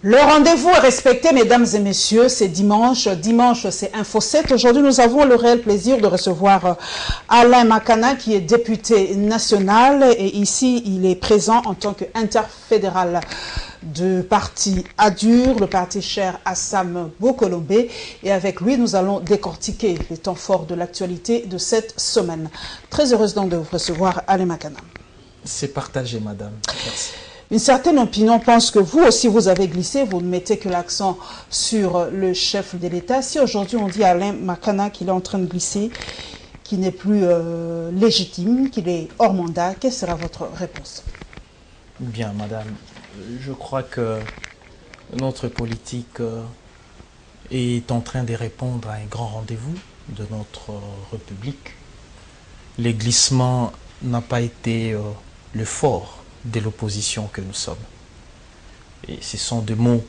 Le rendez-vous est respecté, mesdames et messieurs, c'est dimanche. Dimanche, c'est Info 7. Aujourd'hui, nous avons le réel plaisir de recevoir Alain Makana, qui est député national. Et ici, il est présent en tant qu'interfédéral du parti ADUR, le parti cher à Sam Bokolombe. Et avec lui, nous allons décortiquer les temps forts de l'actualité de cette semaine. Très heureuse donc de vous recevoir, Alain Makana. C'est partagé, madame. Merci. Une certaine opinion pense que vous aussi, vous avez glissé, vous ne mettez que l'accent sur le chef de l'État. Si aujourd'hui on dit à Alain Makana qu'il est en train de glisser, qu'il n'est plus légitime, qu'il est hors mandat, quelle sera votre réponse? Bien, madame. Je crois que notre politique est en train de répondre à un grand rendez-vous de notre République. Les glissements n'ont pas été le fort de l'opposition que nous sommes. Et ce sont des mots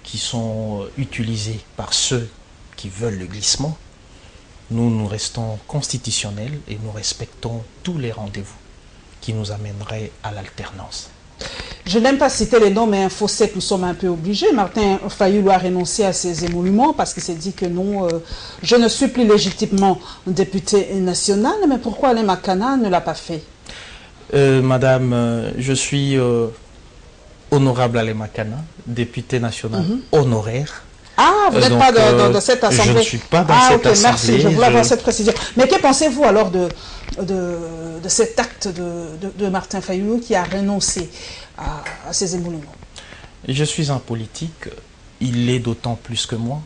qui sont utilisés par ceux qui veulent le glissement. Nous restons constitutionnels et nous respectons tous les rendez-vous qui nous amèneraient à l'alternance. Je n'aime pas citer les noms, mais Info 7, nous sommes un peu obligés. Martin Fayulu a renoncé à ses émoluments parce qu'il s'est dit que non, je ne suis plus légitimement député national. Mais pourquoi Alain Makana ne l'a pas fait? Madame, je suis honorable Alain Makana, député national honoraire. Ah, vous n'êtes pas dans cette assemblée? Je ne suis pas dans cette assemblée. Merci, je voulais avoir cette précision. Mais que pensez-vous alors de cet acte de Martin Fayulu qui a renoncé à ses émoluments? Je suis un politique, il l'est d'autant plus que moi.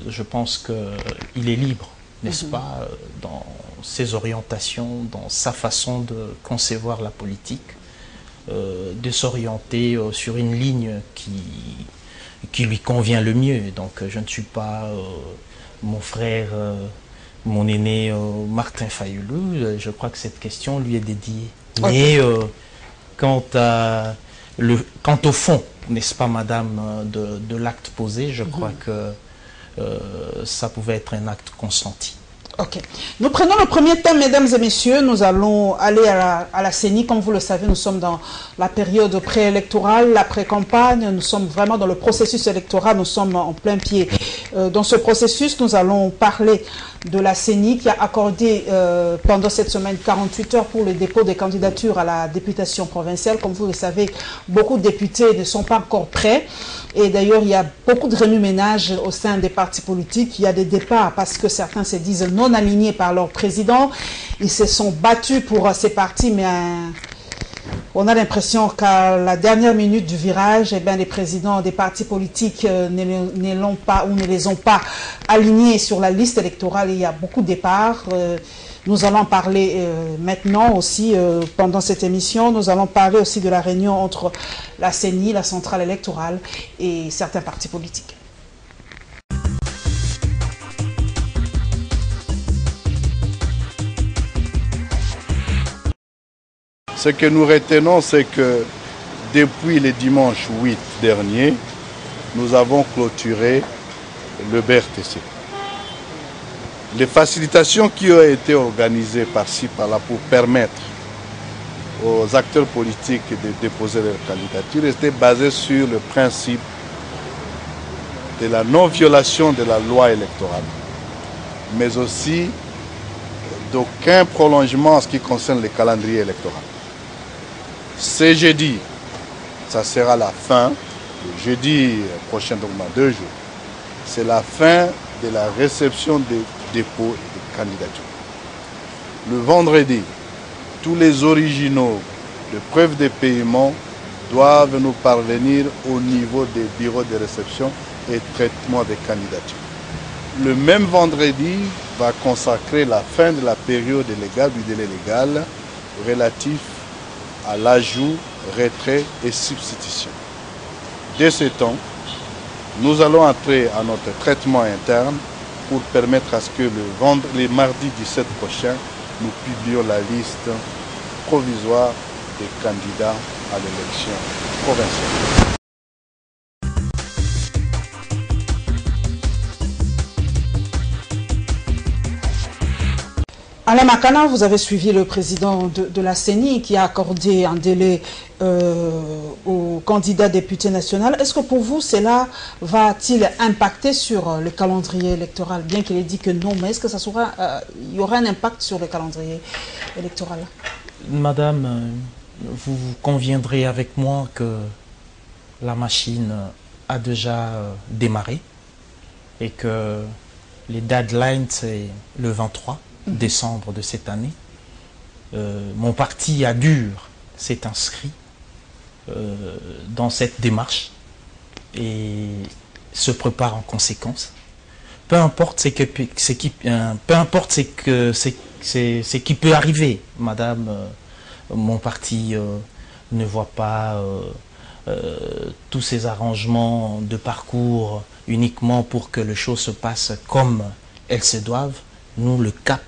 Je pense qu'il est libre, n'est-ce pas, dans ses orientations, dans sa façon de concevoir la politique, de s'orienter sur une ligne qui lui convient le mieux. Donc je ne suis pas mon frère, mon aîné Martin Fayulu. Je crois que cette question lui est dédiée. Mais quant au fond, n'est-ce pas, madame, de l'acte posé, je crois que ça pouvait être un acte consenti. Ok. Nous prenons le premier thème, mesdames et messieurs. Nous allons aller à la CENI. Comme vous le savez, nous sommes dans la période préélectorale, la pré-campagne. Nous sommes vraiment dans le processus électoral. Nous sommes en plein pied. Dans ce processus, nous allons parler de la CENI qui a accordé pendant cette semaine 48 heures pour le dépôt des candidatures à la députation provinciale. Comme vous le savez, beaucoup de députés ne sont pas encore prêts. Et d'ailleurs, il y a beaucoup de remue-ménage au sein des partis politiques. Il y a des départs parce que certains se disent non alignés par leur président. Ils se sont battus pour ces partis, mais on a l'impression qu'à la dernière minute du virage, eh bien, les présidents des partis politiques ne l'ont pas ou ne les ont pas alignés sur la liste électorale. Il y a beaucoup de départs. Nous allons parler maintenant aussi, pendant cette émission, nous allons parler aussi de la réunion entre la CENI, la centrale électorale et certains partis politiques. Ce que nous retenons, c'est que depuis le dimanche 8 dernier, nous avons clôturé le BRTC. Les facilitations qui ont été organisées par-ci, par-là, pour permettre aux acteurs politiques de déposer leur candidature étaient basées sur le principe de la non-violation de la loi électorale, mais aussi d'aucun prolongement en ce qui concerne le calendrier électoral. Ce jeudi, ça sera la fin, le jeudi prochain, donc dans 2 jours, c'est la fin de la réception des dépôts et des candidatures. Le vendredi, tous les originaux de preuves de paiement doivent nous parvenir au niveau des bureaux de réception et traitement des candidatures. Le même vendredi va consacrer la fin de la période légale, du délai légal relatif à l'ajout, retrait et substitution. Dès ce temps, nous allons entrer à notre traitement interne pour permettre à ce que le mardi 17 prochain, nous publions la liste provisoire des candidats à l'élection provinciale. Alain Makana, vous avez suivi le président de la CENI qui a accordé un délai au candidat député national. Est-ce que pour vous, cela va-t-il impacter sur le calendrier électoral? Bien qu'il ait dit que non, mais est-ce que il y aura un impact sur le calendrier électoral? Madame, vous conviendrez avec moi que la machine a déjà démarré et que les deadlines, c'est le 23 décembre de cette année. Mon parti ADUR s'est inscrit dans cette démarche et se prépare en conséquence. Peu importe ce qui peut arriver, madame, mon parti ne voit pas tous ces arrangements de parcours uniquement pour que les choses se passent comme elles se doivent. Nous, le cap,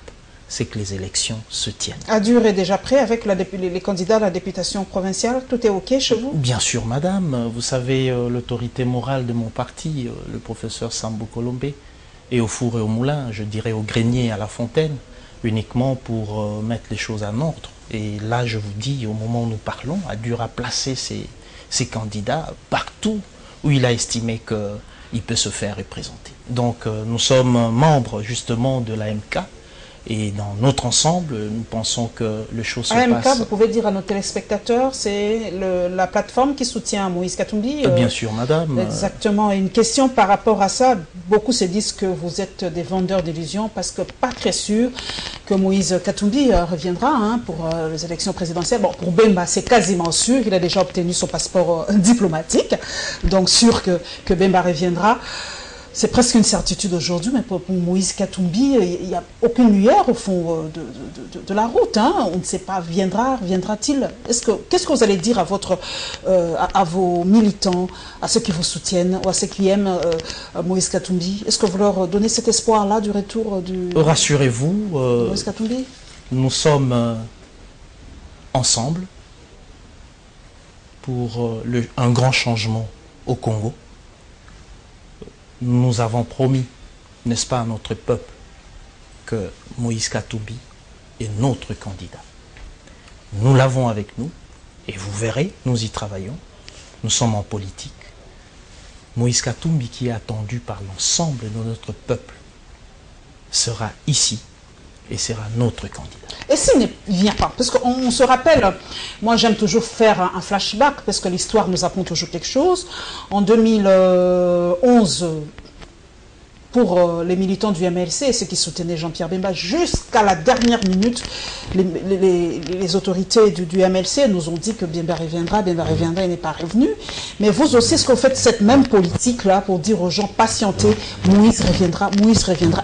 c'est que les élections se tiennent. ADUR est déjà prêt avec les candidats à la députation provinciale? Tout est OK chez vous? Bien sûr, madame. Vous savez, l'autorité morale de mon parti, le professeur Sambou Colombe, est au four et au moulin, je dirais au grenier, à la fontaine, uniquement pour mettre les choses en ordre. Et là, je vous dis, au moment où nous parlons, ADUR a placé ses candidats partout où il a estimé qu'il peut se faire représenter. Donc, nous sommes membres justement de l'AMK. Et dans notre ensemble, nous pensons que les choses se passent. AMK, vous pouvez dire à nos téléspectateurs, c'est la plateforme qui soutient Moïse Katumbi. Bien sûr, madame. Exactement. Et une question par rapport à ça, beaucoup se disent que vous êtes des vendeurs d'illusions parce que pas très sûr que Moïse Katumbi reviendra pour les élections présidentielles. Bon, pour Bemba, c'est quasiment sûr. Il a déjà obtenu son passeport diplomatique. Donc, sûr que Bemba reviendra. C'est presque une certitude aujourd'hui, mais pour Moïse Katumbi, il n'y a aucune lueur au fond de la route. Hein. On ne sait pas, reviendra-t-il? Qu'est-ce que vous allez dire à vos militants, à ceux qui vous soutiennent ou à ceux qui aiment Moïse Katumbi? Est-ce que vous leur donnez cet espoir-là du retour du... Rassurez-vous, Moïse Katumbi, nous sommes ensemble pour un grand changement au Congo. Nous avons promis, n'est-ce pas, à notre peuple, que Moïse Katumbi est notre candidat. Nous l'avons avec nous, et vous verrez, nous y travaillons. Nous sommes en politique. Moïse Katumbi, qui est attendu par l'ensemble de notre peuple, sera ici et sera notre candidat. Et s'il ne vient pas, parce qu'on se rappelle, moi j'aime toujours faire un flashback, parce que l'histoire nous apprend toujours quelque chose. En 2011, pour les militants du MLC, ceux qui soutenaient Jean-Pierre Bemba, jusqu'à la dernière minute, les autorités du MLC nous ont dit que Bemba reviendra, il n'est pas revenu. Mais vous aussi, est-ce que vous faites cette même politique-là pour dire aux gens, patientez, Moïse reviendra.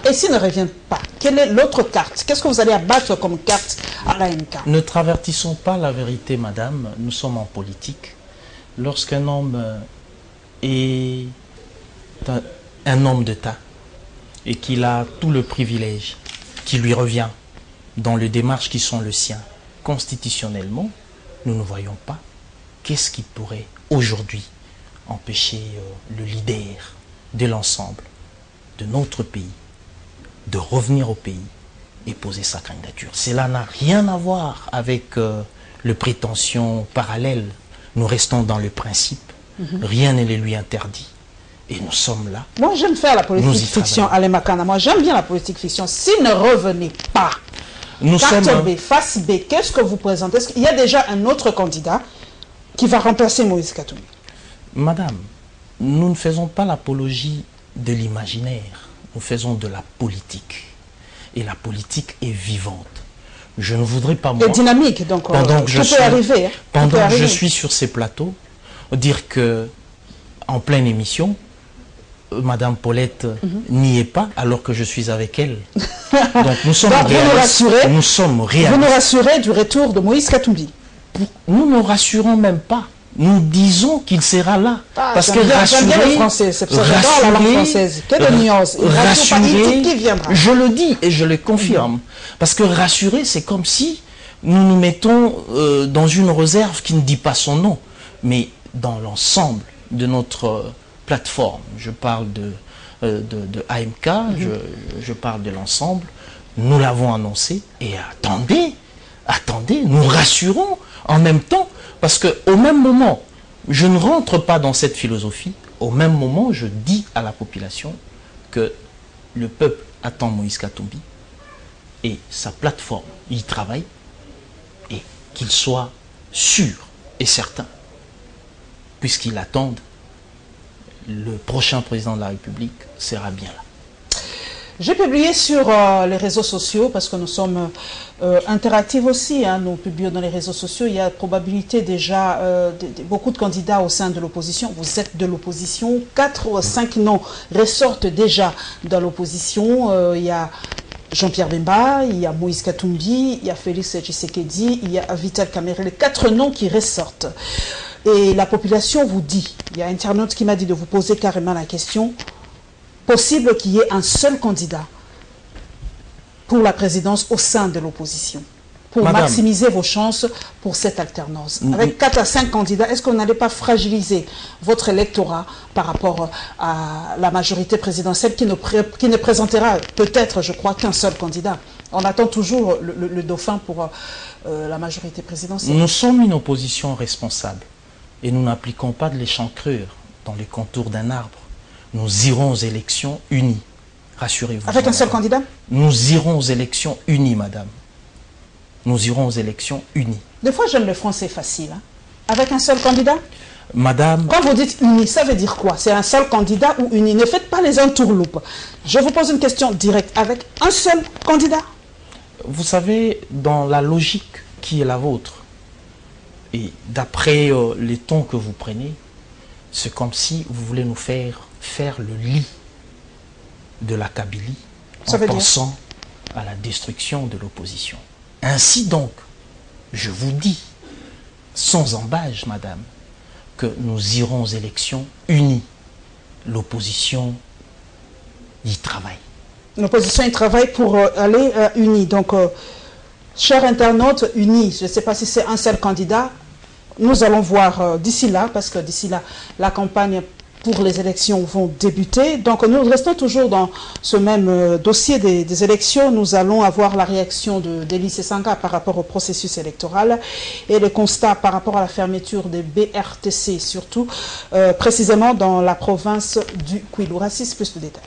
Et s'il ne revient pas, quelle est l'autre carte? Qu'est-ce que vous allez abattre comme carte à l'AMK? Ne travertissons pas la vérité, madame. Nous sommes en politique. Lorsqu'un homme est un homme d'État, et qu'il a tout le privilège qui lui revient dans les démarches qui sont le sien constitutionnellement, nous ne voyons pas qu'est-ce qui pourrait aujourd'hui empêcher le leader de l'ensemble de notre pays de revenir au pays et poser sa candidature. Cela n'a rien à voir avec les prétentions parallèles. Nous restons dans le principe. Rien ne les lui interdit. Et nous sommes là. Moi, j'aime faire la politique fiction, Alain Makana. Moi, j'aime bien la politique fiction. S'il ne revenait pas, carte B, face B, qu'est-ce que vous présentez? Il y a déjà un autre candidat qui va remplacer Moïse Katumbi. Madame, nous ne faisons pas l'apologie de l'imaginaire. Nous faisons de la politique. Et la politique est vivante. Je ne voudrais pas, moi... Et dynamique, donc pendant que je suis sur ces plateaux, dire que en pleine émission, Madame Paulette n'y est pas alors que je suis avec elle. Donc nous sommes réalistes, nous sommes réalistes. Vous nous rassurez du retour de Moïse Katumbi? Nous ne rassurons même pas. Nous disons qu'il sera là. Parce que rassurer, je le dis et je le confirme. Parce que rassurer, c'est comme si nous nous mettons dans une réserve qui ne dit pas son nom. Mais dans l'ensemble de notre plateforme, je parle de AMK, je parle de l'ensemble, Nous l'avons annoncé et attendez, nous rassurons en même temps, parce qu'au même moment, je ne rentre pas dans cette philosophie, au même moment, je dis à la population que le peuple attend Moïse Katumbi et sa plateforme y travaille, et qu'il soit sûr et certain, puisqu'ils attendent, le prochain président de la République sera bien là. J'ai publié sur les réseaux sociaux, parce que nous sommes interactifs aussi, hein, nous publions dans les réseaux sociaux, il y a probabilité déjà beaucoup de candidats au sein de l'opposition. Vous êtes de l'opposition, 4 ou 5 noms ressortent déjà dans l'opposition. Il y a Jean-Pierre Bemba, il y a Moïse Katumbi, il y a Félix Tshisekedi, il y a Vital Kamerhe, les 4 noms qui ressortent. Et la population vous dit, il y a un internaute qui m'a dit de vous poser carrément la question, possible qu'il y ait un seul candidat pour la présidence au sein de l'opposition, pour maximiser vos chances pour cette alternance. Avec 4 à 5 candidats, est-ce qu'on n'allait pas fragiliser votre électorat par rapport à la majorité présidentielle qui ne présentera peut-être, je crois, qu'un seul candidat? On attend toujours le dauphin pour la majorité présidentielle. Nous sommes une opposition responsable et nous n'appliquons pas de l'échancrure dans les contours d'un arbre. Nous irons aux élections unis, rassurez-vous. Avec un seul candidat? Nous irons aux élections unis, madame. Nous irons aux élections unis. Des fois, j'aime le français facile. Hein. Avec un seul candidat? Madame... Quand vous dites uni, ça veut dire quoi? C'est un seul candidat ou uni? Ne faites pas les entourloupes. Je vous pose une question directe. Avec un seul candidat? Vous savez, dans la logique qui est la vôtre, et d'après les tons que vous prenez, c'est comme si vous voulez nous faire le lit de la Kabylie en pensant à la destruction de l'opposition. Ainsi donc, je vous dis, sans embâche, madame, que nous irons aux élections unis. L'opposition y travaille. L'opposition y travaille pour aller unis. Donc, chers internautes, unis, je ne sais pas si c'est un seul candidat. Nous allons voir d'ici là, parce que d'ici là, la campagne pour les élections vont débuter. Donc nous restons toujours dans ce même dossier des élections. Nous allons avoir la réaction d'Elie Sesanga par rapport au processus électoral et le constat par rapport à la fermeture des BRTC, surtout précisément dans la province du Kwilu. Rassis, plus de détails.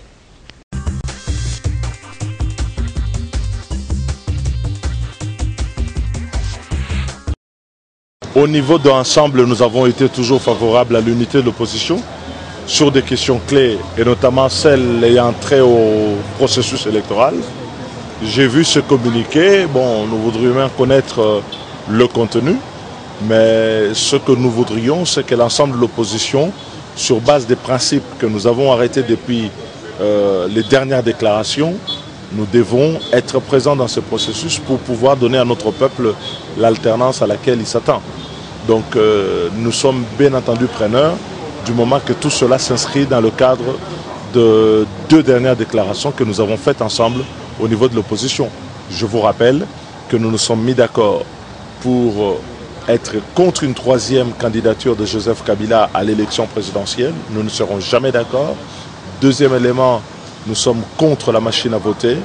Au niveau de l'ensemble, nous avons été toujours favorables à l'unité de l'opposition sur des questions clés, et notamment celles ayant trait au processus électoral. J'ai vu ce communiqué. Bon, nous voudrions bien connaître le contenu, mais ce que nous voudrions, c'est que l'ensemble de l'opposition, sur base des principes que nous avons arrêtés depuis les dernières déclarations, nous devons être présents dans ce processus pour pouvoir donner à notre peuple l'alternance à laquelle il s'attend. Donc nous sommes bien entendu preneurs du moment que tout cela s'inscrit dans le cadre de 2 dernières déclarations que nous avons faites ensemble au niveau de l'opposition. Je vous rappelle que nous nous sommes mis d'accord pour être contre une 3e candidature de Joseph Kabila à l'élection présidentielle. Nous ne serons jamais d'accord. 2e élément, nous sommes contre la machine à voter.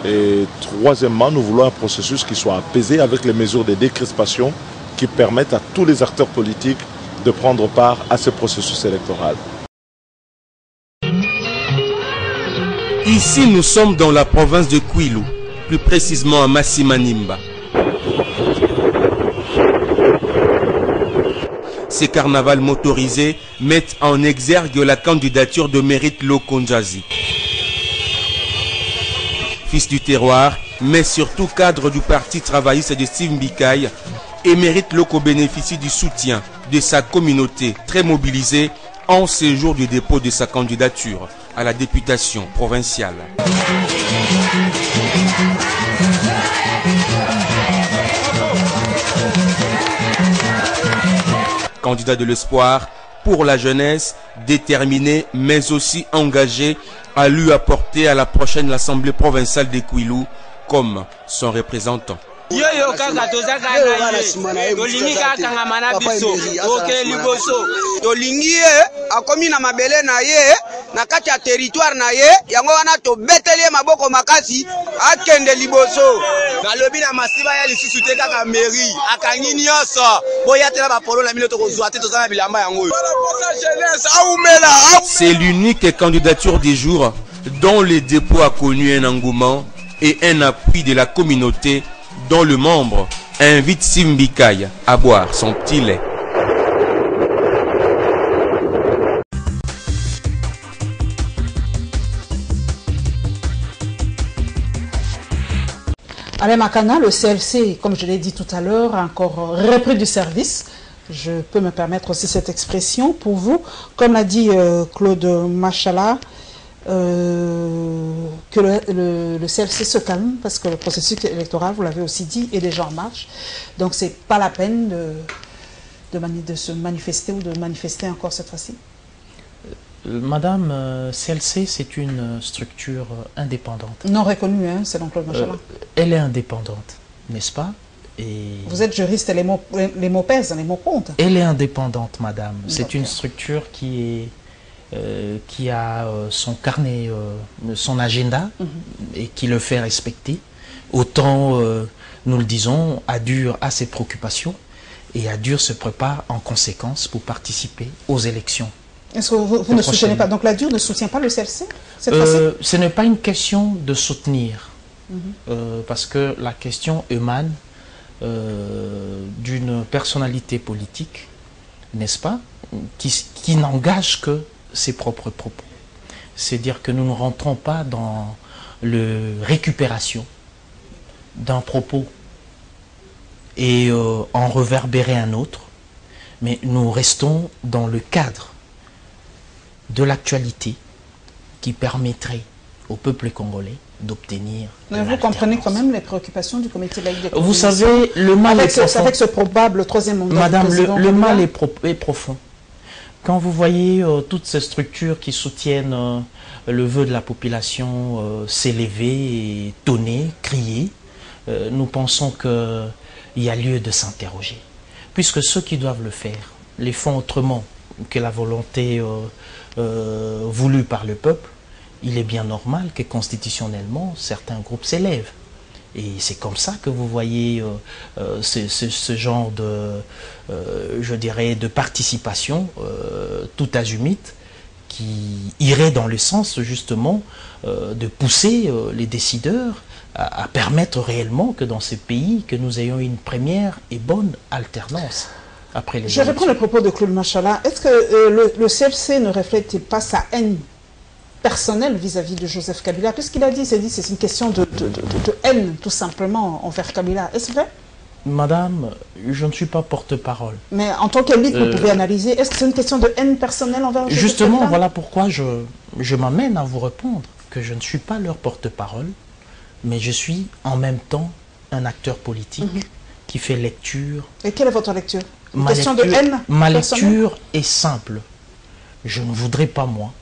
Et 3èmement, nous voulons un processus qui soit apaisé avec les mesures de décrispation qui permettent à tous les acteurs politiques de prendre part à ce processus électoral. Ici, nous sommes dans la province de Kwilu, plus précisément à Massimanimba. Ces carnavals motorisés mettent en exergue la candidature de Mérite Lokonjazi. Fils du terroir, mais surtout cadre du parti travailliste de Steve Mbikaï, Émérite Loko bénéficie du soutien de sa communauté très mobilisée en ces jours du dépôt de sa candidature à la députation provinciale. Candidat de l'espoir pour la jeunesse, déterminé mais aussi engagé à lui apporter à la prochaine assemblée provinciale de Kwilu comme son représentant. Yo kaka tozaka na ye. Tolingi kaka ngamana biso. Ok liboso. Tolingi akomi na mabele na ye na kati ya territoire na ye yango wana to beteli maboko makasi akende liboso. Balobi na masiba ya lisusu te kaka mairie akangi nyonso boya tela ba polo na milo to kozwa te tozana bilamba yango. C'est l'unique candidature du jour dont le dépôt a connu un engouement et un appui de la communauté dont le membre invite Sim Mbikai à boire son petit lait. Alain Makana, le CLC, comme je l'ai dit tout à l'heure, a encore repris du service. Je peux me permettre aussi cette expression pour vous. Comme l'a dit Claude Machala, que le CLC se calme parce que le processus électoral, vous l'avez aussi dit, est déjà en marche. Donc c'est pas la peine de se manifester ou de manifester encore cette fois-ci. Madame, CLC, c'est une structure indépendante. Non reconnue, hein, selon Claude Machala. Elle est indépendante, n'est-ce pas? Et vous êtes juriste, les mots pèsent, les mots comptent. Elle est indépendante, madame. C'est une structure qui a son carnet, son agenda, et qui le fait respecter. Autant, nous le disons, ADUR a ses préoccupations, et ADUR se prépare en conséquence pour participer aux élections. Est-ce que vous ne soutenez pas? Donc l'ADUR ne soutient pas le CLC cette fois-ci? Ce n'est pas une question de soutenir, parce que la question émane d'une personnalité politique, n'est-ce pas, qui n'engage que ses propres propos. C'est-à-dire que nous ne rentrons pas dans la récupération d'un propos et en reverbérer un autre, mais nous restons dans le cadre de l'actualité qui permettrait au peuple congolais d'obtenir. Mais vous comprenez quand même les préoccupations du comité laïque des coordinations. Vous savez, le mal est profond. Avec ce probable troisième mandat. Madame, le mal est profond. Quand vous voyez toutes ces structures qui soutiennent le vœu de la population s'élever et tonner, crier, nous pensons qu'il y a lieu de s'interroger. Puisque ceux qui doivent le faire les font autrement que la volonté voulue par le peuple, il est bien normal que constitutionnellement, certains groupes s'élèvent. Et c'est comme ça que vous voyez ce genre je dirais, de participation tout azimut qui irait dans le sens justement de pousser les décideurs à permettre réellement que dans ce pays, que nous ayons une première et bonne alternance après les élections. Je reprends le propos de Claude Machala. Est-ce que le CLC ne reflète pas sa haine personnelle vis-à-vis de Joseph Kabila? Qu'est-ce qu'il a dit? Il s'est dit que c'est une question de haine, tout simplement, envers Kabila. Est-ce vrai? Madame, je ne suis pas porte-parole. Mais en tant qu'élite, vous pouvez analyser. Est-ce que c'est une question de haine personnelle envers Joseph Kabila? Justement, voilà pourquoi je m'amène à vous répondre que je ne suis pas leur porte-parole, mais je suis en même temps un acteur politique qui fait lecture. Et quelle est votre lecture? Une question de haine? Ma lecture est simple. Je ne voudrais pas, moi,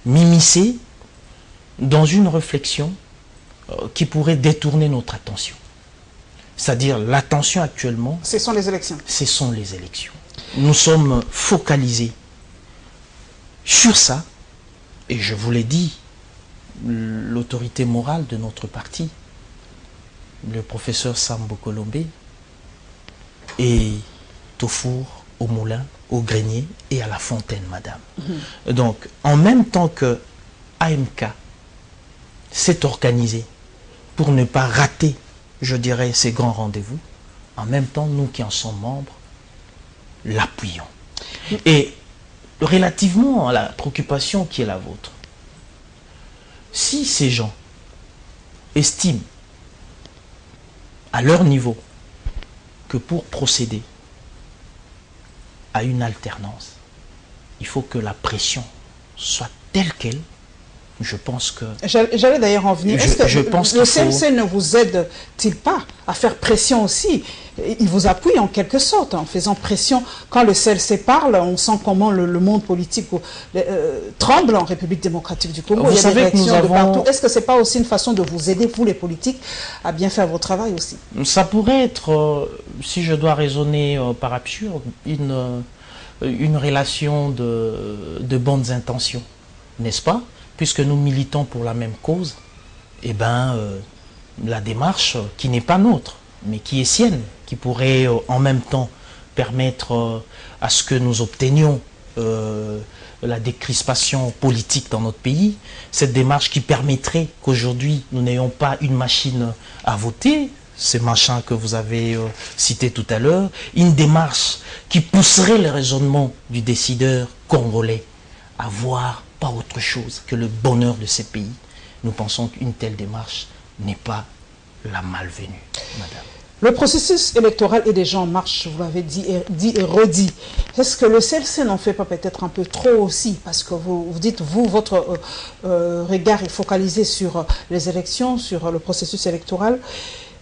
m'immiscer dans une réflexion qui pourrait détourner notre attention. C'est-à-dire l'attention actuellement... Ce sont les élections. Ce sont les élections. Nous sommes focalisés sur ça, et je vous l'ai dit, l'autorité morale de notre parti, le professeur Sambo Kolombe, est au four, au moulin, au grenier et à la fontaine, madame. Donc, en même temps que AMK s'est organisé pour ne pas rater, je dirais, ces grands rendez-vous, en même temps, nous qui en sommes membres, l'appuyons. Et relativement à la préoccupation qui est la vôtre, si ces gens estiment à leur niveau que pour procéder à une alternance, il faut que la pression soit telle qu'elle Je pense que... J'allais d'ailleurs en venir. Est-ce que le CLC ne vous aide-t-il pas à faire pression aussi? Il vous appuie en quelque sorte, en faisant pression. Quand le CLC parle, on sent comment le monde politique tremble en République démocratique du Congo. Il y a des réactions de partout. Est-ce que ce n'est pas aussi une façon de vous aider, vous les politiques, à bien faire votre travail aussi? Ça pourrait être, si je dois raisonner par absurde, une relation de bonnes intentions, n'est-ce pas? Puisque nous militons pour la même cause, eh ben, la démarche qui n'est pas nôtre, mais qui est sienne, qui pourrait en même temps permettre à ce que nous obtenions la décrispation politique dans notre pays, cette démarche qui permettrait qu'aujourd'hui nous n'ayons pas une machine à voter, ces machins que vous avez cités tout à l'heure, une démarche qui pousserait le raisonnement du décideur congolais à voir pas autre chose que le bonheur de ces pays. Nous pensons qu'une telle démarche n'est pas la malvenue, madame. Le processus électoral est déjà en marche, vous l'avez dit et redit. Est-ce que le CLC n'en fait pas peut-être un peu trop aussi? Parce que vous dites, vous, votre regard est focalisé sur les élections, sur le processus électoral.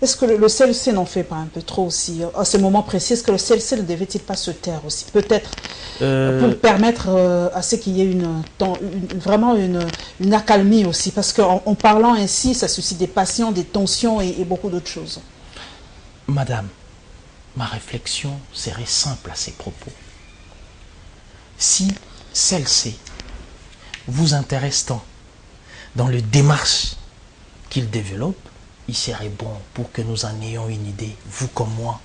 Est-ce que le CLC n'en fait pas un peu trop aussi à ce moment précis? Est-ce que le CLC ne devait-il pas se taire aussi? Peut-être pour permettre à ce qu'il y ait vraiment une accalmie aussi. Parce qu'en parlant ainsi, ça suscite des passions, des tensions et beaucoup d'autres choses. Madame, ma réflexion serait simple à ces propos. Si CLC vous intéresse tant dans le démarche qu'il développe, il serait bon pour que nous en ayons une idée, vous comme moi,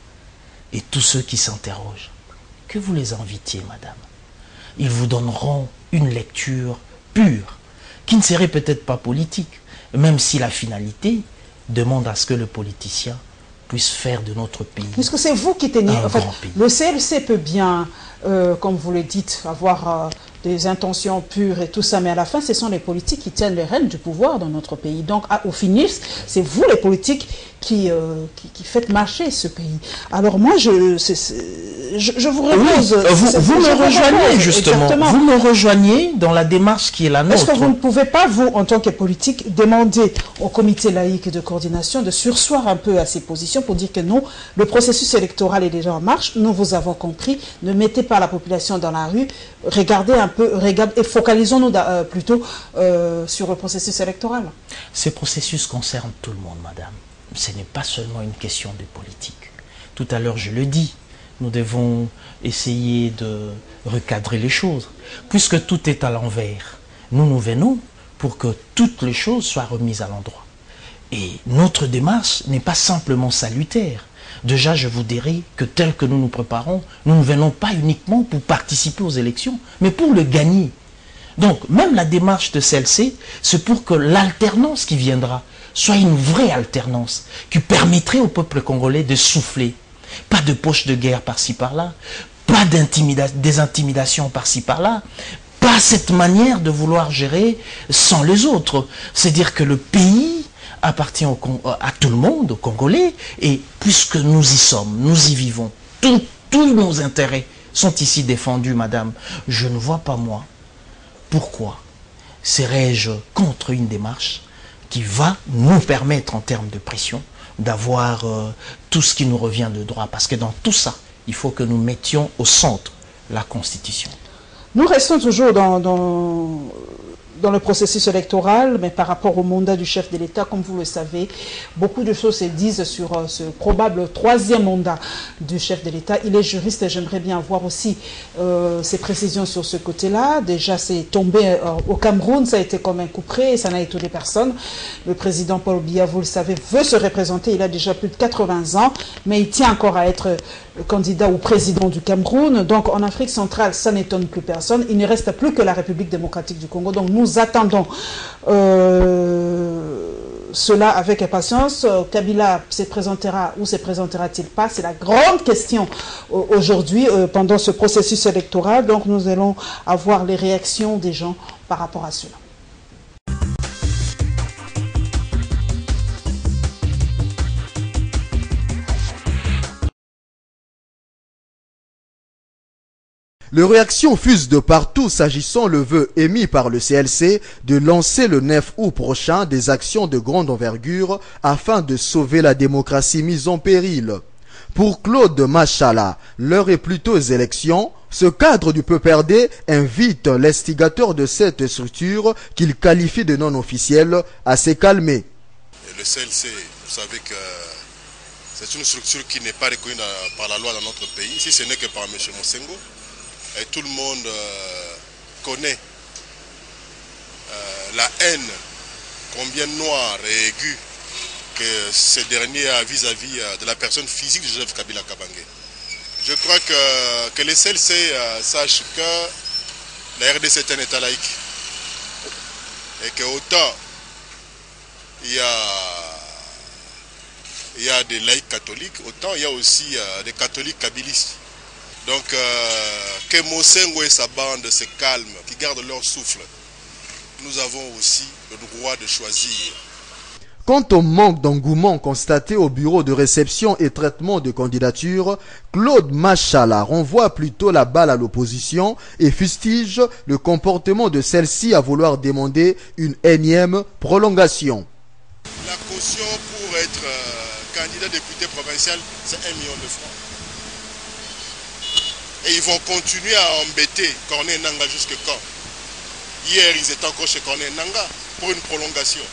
et tous ceux qui s'interrogent, que vous les invitiez, madame. Ils vous donneront une lecture pure, qui ne serait peut-être pas politique, même si la finalité demande à ce que le politicien puisse faire de notre pays. Puisque c'est vous qui tenez, en fait, pays. Le CLC peut bien, comme vous le dites, avoir des intentions pures et tout ça, mais à la fin, ce sont les politiques qui tiennent les rênes du pouvoir dans notre pays. Donc, au final, c'est vous, les politiques, qui faites marcher ce pays. Alors moi, je vous repose... Oui, vous me rejoignez, justement. Exactement. Vous me rejoignez dans la démarche qui est la nôtre. Est-ce que vous ne pouvez pas, vous, en tant que politique, demander au comité laïque de coordination de surseoir un peu à ces positions pour dire que non, le processus électoral est déjà en marche, nous vous avons compris, ne mettez pas la population dans la rue, regardez un peu, et focalisons-nous plutôt sur le processus électoral. Ces processus concernent tout le monde, madame. Ce n'est pas seulement une question de politique. Tout à l'heure, je le dis, nous devons essayer de recadrer les choses. Puisque tout est à l'envers, nous venons pour que toutes les choses soient remises à l'endroit. Et notre démarche n'est pas simplement salutaire. Déjà, je vous dirai que tel que nous nous préparons, nous ne venons pas uniquement pour participer aux élections, mais pour le gagner. Donc, même la démarche de celle-ci, c'est pour que l'alternance qui viendra soit une vraie alternance qui permettrait au peuple congolais de souffler. Pas de poche de guerre par-ci par-là, pas des intimidations par-ci par-là, pas cette manière de vouloir gérer sans les autres. C'est-à-dire que le pays appartient à tout le monde, aux Congolais, et puisque nous y sommes, nous y vivons, tous nos intérêts sont ici défendus, madame. Je ne vois pas, moi, pourquoi serais-je contre une démarche qui va nous permettre, en termes de pression, d'avoir tout ce qui nous revient de droit. Parce que dans tout ça, il faut que nous mettions au centre la Constitution. Nous restons toujours dans le processus électoral, mais par rapport au mandat du chef de l'État, comme vous le savez, beaucoup de choses se disent sur ce probable troisième mandat du chef de l'État. Il est juriste et j'aimerais bien avoir aussi ses précisions sur ce côté-là. Déjà, c'est tombé au Cameroun, ça a été comme un coup près et ça n'a étonné personne. Le président Paul Biya, vous le savez, veut se représenter. Il a déjà plus de 80 ans, mais il tient encore à être candidat ou président du Cameroun. Donc, en Afrique centrale, ça n'étonne plus personne. Il ne reste plus que la République démocratique du Congo. Donc, nous attendons cela avec impatience. Kabila se présentera ou se présentera-t-il pas? C'est la grande question aujourd'hui pendant ce processus électoral. Donc nous allons avoir les réactions des gens par rapport à cela. Les réactions fusent de partout s'agissant le vœu émis par le CLC de lancer le 9 août prochain des actions de grande envergure afin de sauver la démocratie mise en péril. Pour Claude Machala, l'heure est plutôt aux élections. Ce cadre du PPRD invite l'instigateur de cette structure, qu'il qualifie de non officielle, à se calmer. Le CLC, vous savez que c'est une structure qui n'est pas reconnue par la loi dans notre pays, si ce n'est que par M. Mosengo. Et tout le monde connaît la haine, combien noire et aiguë que ce dernier a vis-à-vis de la personne physique de Joseph Kabila Kabange. Je crois que les CLC sachent que la RDC est un État laïque. Et que autant il y a des laïcs catholiques, autant il y a aussi des catholiques kabylistes. Donc, que Mosengo et sa bande se calment, qu'ils gardent leur souffle. Nous avons aussi le droit de choisir. Quant au manque d'engouement constaté au bureau de réception et traitement de candidatures, Claude Machala renvoie plutôt la balle à l'opposition et fustige le comportement de celle-ci à vouloir demander une énième prolongation. La caution pour être candidat député provincial, c'est 1 million de francs. Et ils vont continuer à embêter Corneille Nangaa jusque quand? Hier, ils étaient encore chez Corneille Nangaa pour une prolongation.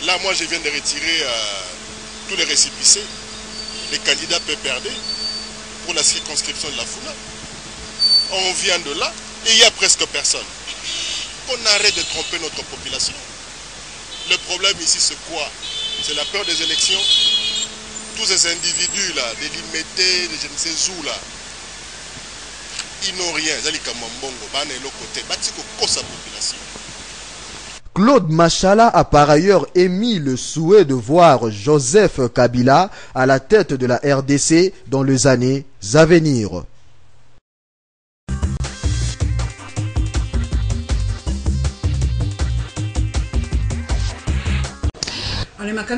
Là, moi, je viens de retirer tous les récépissés, les candidats PPRD pour la circonscription de la Funa. On vient de là et il n'y a presque personne. Qu'on arrête de tromper notre population. Le problème ici, c'est quoi? C'est la peur des élections. Tous ces individus-là, des limités, des je ne sais où là, ils n'ont rien. Claude Machala a par ailleurs émis le souhait de voir Joseph Kabila à la tête de la RDC dans les années à venir.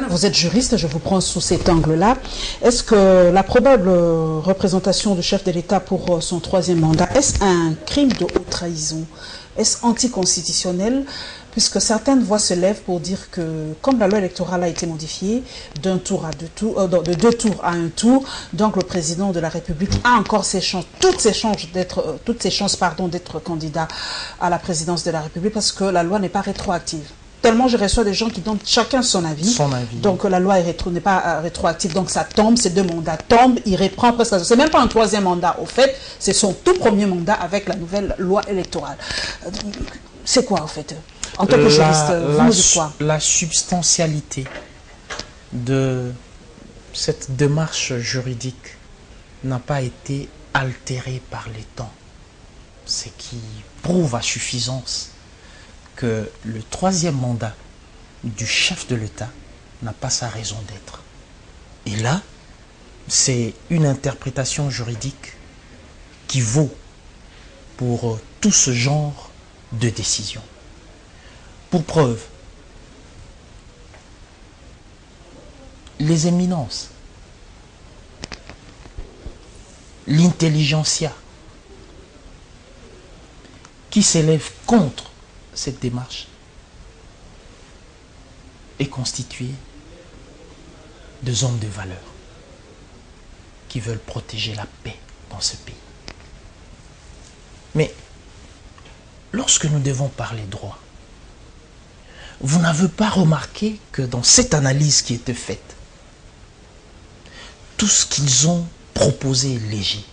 Vous êtes juriste, je vous prends sous cet angle-là. Est-ce que la probable représentation du chef de l'État pour son 3e mandat, est-ce un crime de haute trahison? Est-ce anticonstitutionnel? Puisque certaines voix se lèvent pour dire que, comme la loi électorale a été modifiée d'un tour à deux tours, de 2 tours à 1 tour, donc le président de la République a encore toutes ses chances d'être candidat à la présidence de la République, parce que la loi n'est pas rétroactive. Tellement je reçois des gens qui donnent chacun son avis. Donc la loi n'est pas rétroactive. Donc ça tombe, ces 2 mandats tombent, il reprend presque. C'est même pas un 3e mandat au fait, c'est son tout premier mandat avec la nouvelle loi électorale. C'est quoi en fait? En tant que juriste, vous me dites quoi? La substantialité de cette démarche juridique n'a pas été altérée par les temps. Ce qui prouve à suffisance que le 3e mandat du chef de l'État n'a pas sa raison d'être. Et là, c'est une interprétation juridique qui vaut pour tout ce genre de décision. Pour preuve, les éminences, l'intelligentsia qui s'élève contre cette démarche est constituée de hommes de valeur qui veulent protéger la paix dans ce pays. Mais lorsque nous devons parler droit, vous n'avez pas remarqué que dans cette analyse qui était faite, tout ce qu'ils ont proposé est léger.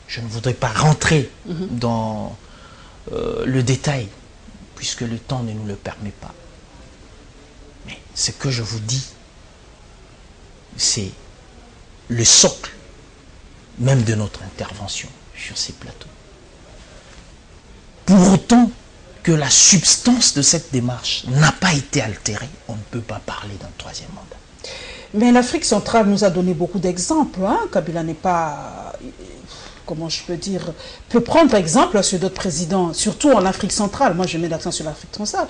Je ne voudrais pas rentrer dans le détail, puisque le temps ne nous le permet pas. Mais ce que je vous dis, c'est le socle même de notre intervention sur ces plateaux. Pour autant que la substance de cette démarche n'a pas été altérée, on ne peut pas parler d'un 3e mandat. Mais l'Afrique centrale nous a donné beaucoup d'exemples. Kabila n'est pas... comment je peux dire, peut prendre exemple sur d'autres présidents, surtout en Afrique centrale. Moi, je mets l'accent sur l'Afrique centrale.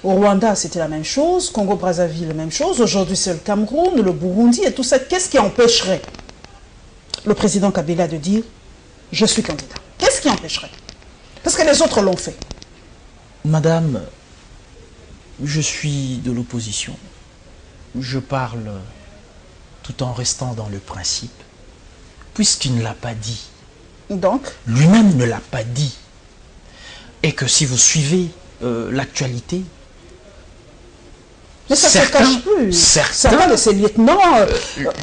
Au Rwanda, c'était la même chose. Congo-Brazzaville, la même chose. Aujourd'hui, c'est le Cameroun, le Burundi et tout ça. Qu'est-ce qui empêcherait le président Kabila de dire « je suis candidat » Qu'est-ce qui empêcherait? Parce que les autres l'ont fait. Madame, je suis de l'opposition. Je parle tout en restant dans le principe, puisqu'il ne l'a pas dit. Donc, lui-même ne l'a pas dit. Et que si vous suivez l'actualité, mais ça ne se cache plus. Certains de ces lieutenants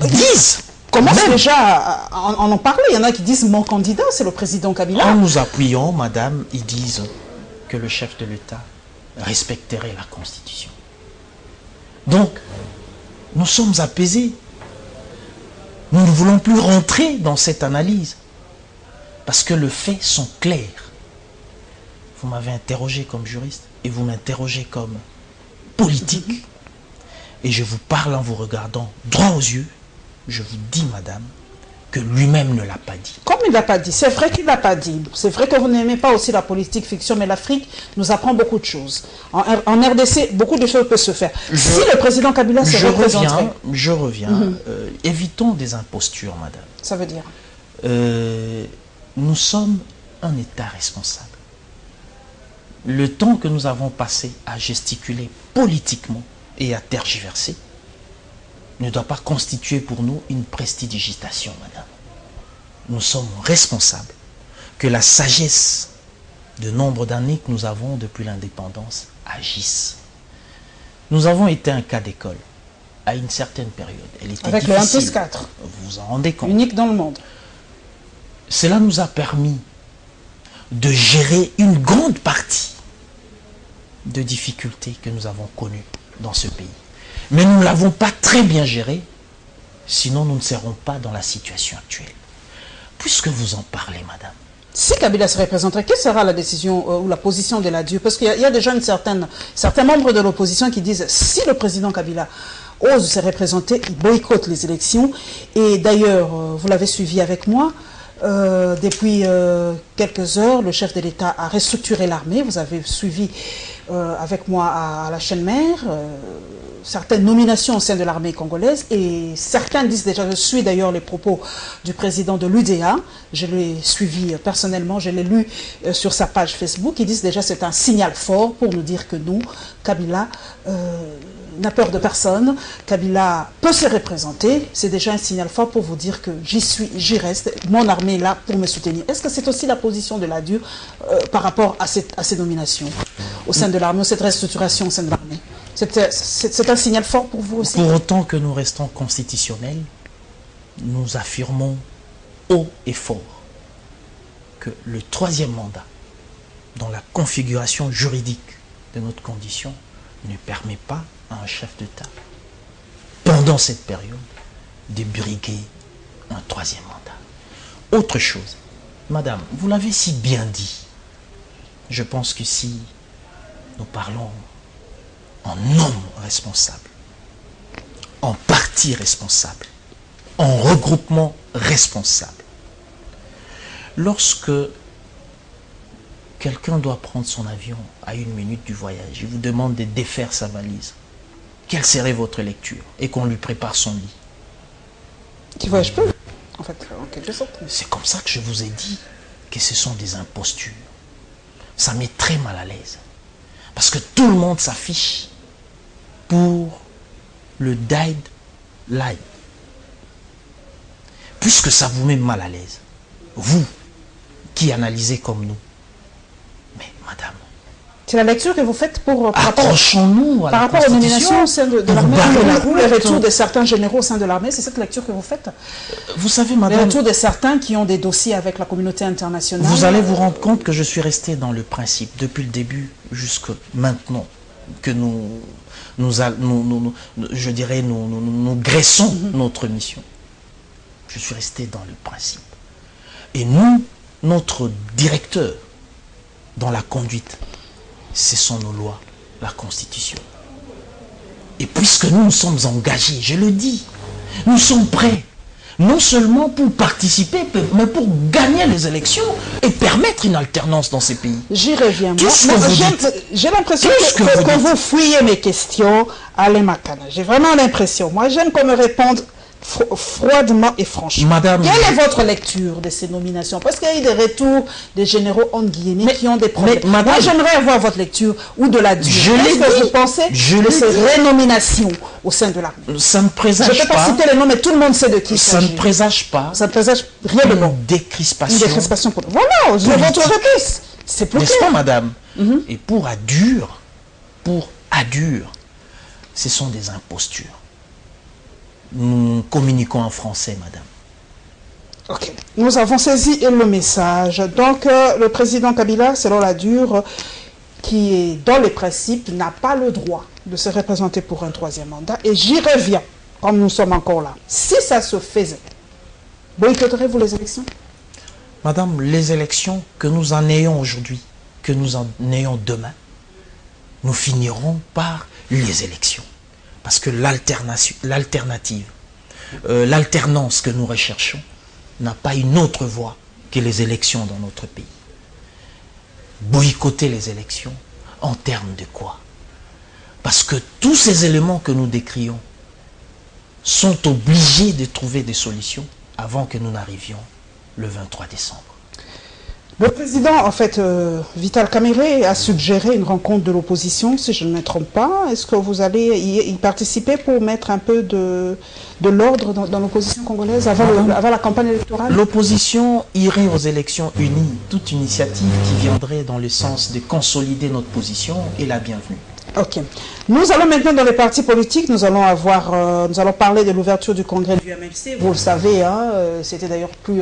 disent. Commence déjà, on en parlait, il y en a qui disent mon candidat, c'est le président Kabila. En nous appuyant, madame, ils disent que le chef de l'État respecterait la Constitution. Donc, nous sommes apaisés. Nous ne voulons plus rentrer dans cette analyse. Parce que les faits sont clairs. Vous m'avez interrogé comme juriste et vous m'interrogez comme politique. Et je vous parle en vous regardant droit aux yeux. Je vous dis, madame, que lui-même ne l'a pas dit. Comme il ne l'a pas dit, c'est vrai qu'il ne l'a pas dit. C'est vrai que vous n'aimez pas aussi la politique fiction, mais l'Afrique nous apprend beaucoup de choses. En RDC, beaucoup de choses peuvent se faire. Si le président Kabila se représenterait... Je reviens. Évitons des impostures, madame. Ça veut dire nous sommes un État responsable. Le temps que nous avons passé à gesticuler politiquement et à tergiverser ne doit pas constituer pour nous une prestidigitation, madame. Nous sommes responsables que la sagesse de nombre d'années que nous avons depuis l'indépendance agisse. Nous avons été un cas d'école à une certaine période. Elle était avec difficile. le 1+4. Vous vous en rendez compte. Unique dans le monde. Cela nous a permis de gérer une grande partie de difficultés que nous avons connues dans ce pays. Mais nous ne l'avons pas très bien géré, sinon nous ne serons pas dans la situation actuelle. Puisque vous en parlez, madame. Si Kabila se représenterait, quelle sera la décision ou la position de l'adieu? Parce qu'il y a déjà certains membres de l'opposition qui disent si le président Kabila ose se représenter, il boycotte les élections. Et d'ailleurs, vous l'avez suivi avec moi, depuis quelques heures, le chef de l'État a restructuré l'armée. Vous avez suivi avec moi à la chaîne mère certaines nominations au sein de l'armée congolaise, et certains disent déjà, je suis d'ailleurs les propos du président de l'UDA, je l'ai suivi personnellement, je l'ai lu sur sa page Facebook, ils disent déjà c'est un signal fort pour nous dire que nous, Kabila, n'a peur de personne, Kabila peut se représenter, c'est déjà un signal fort pour vous dire que j'y reste, mon armée est là pour me soutenir. Est-ce que c'est aussi la position de l'adieu par rapport à ces nominations au sein de l'armée, cette restructuration au sein de l'armée? C'est un signal fort pour vous aussi? Pour autant que nous restons constitutionnels, nous affirmons haut et fort que le troisième mandat, dans la configuration juridique de notre condition, ne permet pas à un chef d'État, pendant cette période, de briguer un troisième mandat. Autre chose, madame, vous l'avez si bien dit. Je pense que si nous parlons en homme responsable, en parti responsable, en regroupement responsable. Lorsque quelqu'un doit prendre son avion à 1 minute du voyage, il vous demande de défaire sa valise, quelle serait votre lecture? Et qu'on lui prépare son lit. Tu voyages peu, en fait, en quelque sorte. C'est comme ça que je vous ai dit que ce sont des impostures. Ça met très mal à l'aise. Parce que tout le monde s'affiche pour le died lie. Puisque ça vous met mal à l'aise, vous qui analysez comme nous. Mais madame, c'est la lecture que vous faites par rapport aux nominations au sein de l'armée, ou le retour de certains généraux au sein de l'armée, c'est cette lecture que vous faites? Vous savez, madame, le retour de certains qui ont des dossiers avec la communauté internationale. Vous allez vous rendre compte que je suis resté dans le principe depuis le début jusqu'à maintenant, que nous graissons notre mission. Je suis resté dans le principe. Et nous, notre directeur dans la conduite, ce sont nos lois, la Constitution. Et puisque nous sommes engagés, je le dis, nous sommes prêts, non seulement pour participer, mais pour gagner les élections et permettre une alternance dans ces pays. J'y reviens. J'ai l'impression que vous fouillez mes questions à l'Emakana. J'ai vraiment l'impression. Moi, j'aime qu'on me réponde froidement et franchement. Madame, quelle est votre lecture de ces nominations? Parce qu'il y a eu des retours des généraux Guinéens qui ont des problèmes. Moi, j'aimerais avoir votre lecture ou de la durée. Qu'est-ce que vous pensez de ces rénominations au sein de la... Ça ne présage pas... Je ne peux pas citer les noms, mais tout le monde sait de qui il s'agit. Ça ne présage pas... Ça ne présage rien de bon. Une décrispation. Une décrispation. Voilà, je votre réponse. C'est plus clair. N'est-ce pas, madame? Et pour Adur, ce sont des impostures. Nous communiquons en français, madame. Ok. Nous avons saisi le message. Donc, le président Kabila, selon l'Adur, qui est dans les principes, n'a pas le droit de se représenter pour un troisième mandat. Et j'y reviens, comme nous sommes encore là. Si ça se faisait, boycotterez-vous les élections? Madame, les élections, que nous en ayons aujourd'hui, que nous en ayons demain, nous finirons par les élections. Parce que l'alternative, l'alternance que nous recherchons n'a pas une autre voie que les élections dans notre pays. Boycotter les élections, en termes de quoi? Parce que tous ces éléments que nous décrions sont obligés de trouver des solutions avant que nous n'arrivions le 23 décembre. Le président, en fait, Vital Kamerhe a suggéré une rencontre de l'opposition, si je ne me trompe pas. Est-ce que vous allez y participer pour mettre un peu de l'ordre dans l'opposition congolaise avant la campagne électorale? L'opposition irait aux élections unies. Toute initiative qui viendrait dans le sens de consolider notre position est la bienvenue. Ok. Nous allons maintenant dans les partis politiques. Nous allons parler de l'ouverture du congrès du MLC. Vous le savez, hein, c'était d'ailleurs plus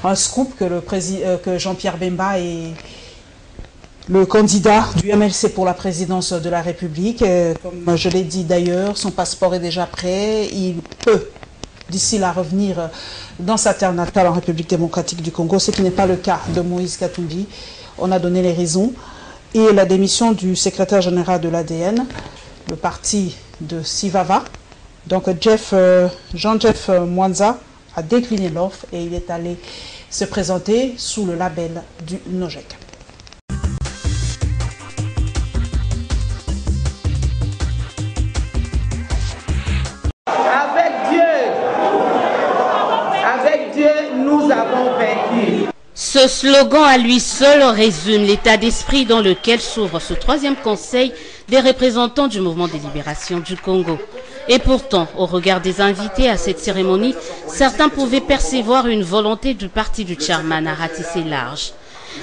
un scoop que Jean-Pierre Bemba est le candidat du MLC pour la présidence de la République. Comme je l'ai dit d'ailleurs, son passeport est déjà prêt. Il peut d'ici là revenir dans sa terre natale en République démocratique du Congo, ce qui n'est pas le cas de Moïse Katumbi. On a donné les raisons. Et la démission du secrétaire général de l'ADN, le parti de Sivava. Donc Jean-Jeff Mwanza a décliné l'offre et il est allé se présenter sous le label du NOJEC. Avec Dieu, nous avons vaincu. Ce slogan à lui seul résume l'état d'esprit dans lequel s'ouvre ce troisième conseil des représentants du mouvement de libération du Congo. Et pourtant, au regard des invités à cette cérémonie, certains pouvaient percevoir une volonté du parti du chairman à ratisser large.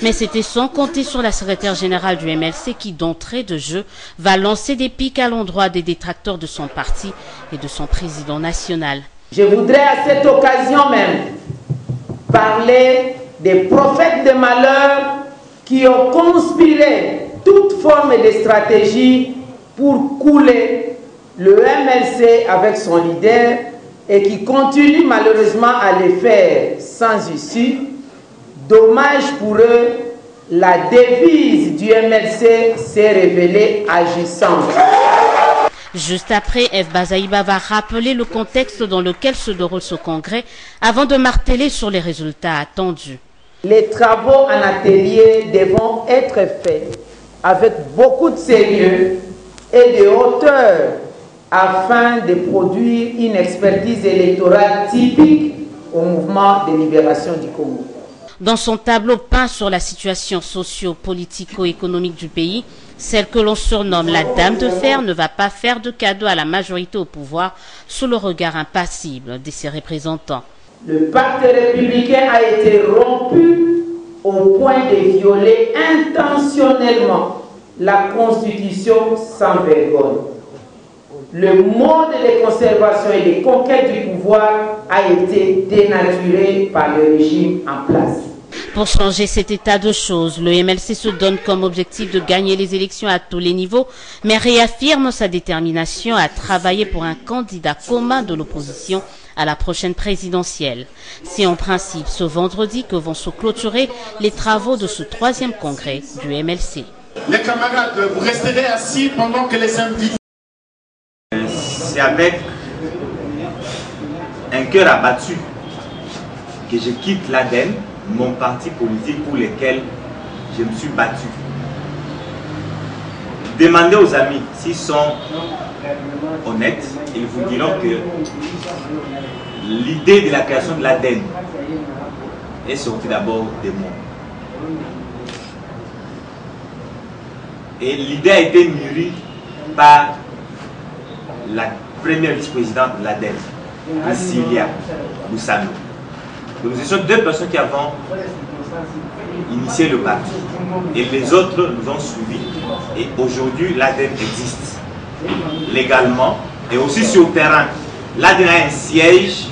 Mais c'était sans compter sur la secrétaire générale du MLC qui, d'entrée de jeu, va lancer des piques à l'endroit des détracteurs de son parti et de son président national. Je voudrais à cette occasion même parler des prophètes de malheur qui ont conspiré toute forme de stratégie pour couler le MLC avec son leader et qui continuent malheureusement à le faire sans issue. Dommage pour eux, la devise du MLC s'est révélée agissante. Juste après, F. Bazaïba va rappeler le contexte dans lequel se déroule ce congrès avant de marteler sur les résultats attendus. Les travaux en atelier devront être faits avec beaucoup de sérieux et de hauteur afin de produire une expertise électorale typique au mouvement de libération du Congo. Dans son tableau peint sur la situation socio-politico-économique du pays, celle que l'on surnomme la Dame de Fer ne va pas faire de cadeau à la majorité au pouvoir sous le regard impassible de ses représentants. Le pacte républicain a été rompu au point de violer intentionnellement la Constitution sans vergogne. Le mode de conservation et de conquête du pouvoir a été dénaturé par le régime en place. Pour changer cet état de choses, le MLC se donne comme objectif de gagner les élections à tous les niveaux, mais réaffirme sa détermination à travailler pour un candidat commun de l'opposition à la prochaine présidentielle. C'est en principe ce vendredi que vont se clôturer les travaux de ce troisième congrès du MLC. Les camarades, vous resterez assis pendant que les invités... C'est avec un cœur abattu que je quitte l'ADN, mon parti politique pour lequel je me suis battu. Demandez aux amis s'ils sont honnêtes, ils vous diront que l'idée de la création de l'ADEN est sortie d'abord de moi. Et l'idée a été mûrie par la première vice-présidente de l'ADEN, Cecilia Boussano. Nous étions deux personnes qui avons initié le parti. Et les autres nous ont suivis. Et aujourd'hui, l'ADEN existe légalement et aussi sur le terrain. L'ADEN a un siège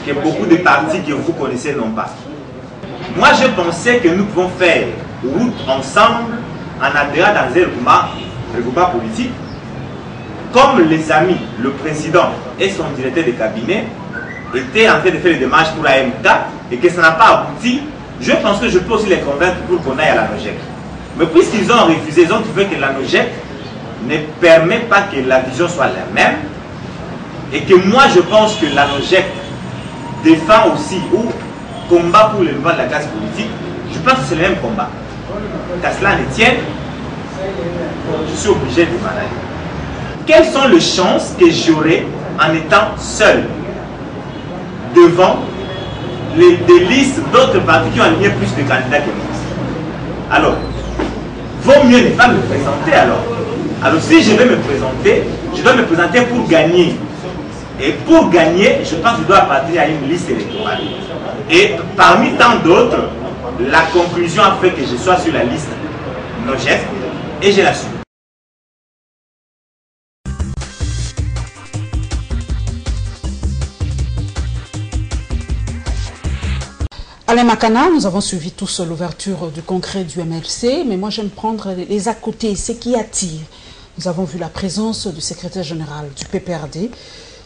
que beaucoup de partis que vous connaissez n'ont pas. Moi, je pensais que nous pouvons faire route ensemble en adhérant dans un regroupement politique. Comme les amis, le président et son directeur de cabinet étaient en train de faire des démarches pour AMK et que ça n'a pas abouti, je pense que je peux aussi les convaincre pour qu'on aille à la NOJEC. Mais puisqu'ils ont refusé, ils ont trouvé que la NOJEC ne permet pas que la vision soit la même et que moi je pense que la NOJEC défend aussi ou combat pour le mouvement de la classe politique. Je pense que c'est le même combat. Qu'à cela ne tienne, je suis obligé de m'en aller. Quelles sont les chances que j'aurai en étant seul devant des listes d'autres partis qui ont aligné plus de candidats que moi? Alors, vaut mieux ne pas me présenter alors. Alors si je vais me présenter, je dois me présenter pour gagner. Et pour gagner, je pense que je dois appartenir à une liste électorale. Et parmi tant d'autres, la conclusion a fait que je sois sur la liste NOJEC et je l'assume. Alain Makana, nous avons suivi tous l'ouverture du congrès du MLC, mais moi j'aime prendre les à côté, ce qui attire. Nous avons vu la présence du secrétaire général du PPRD,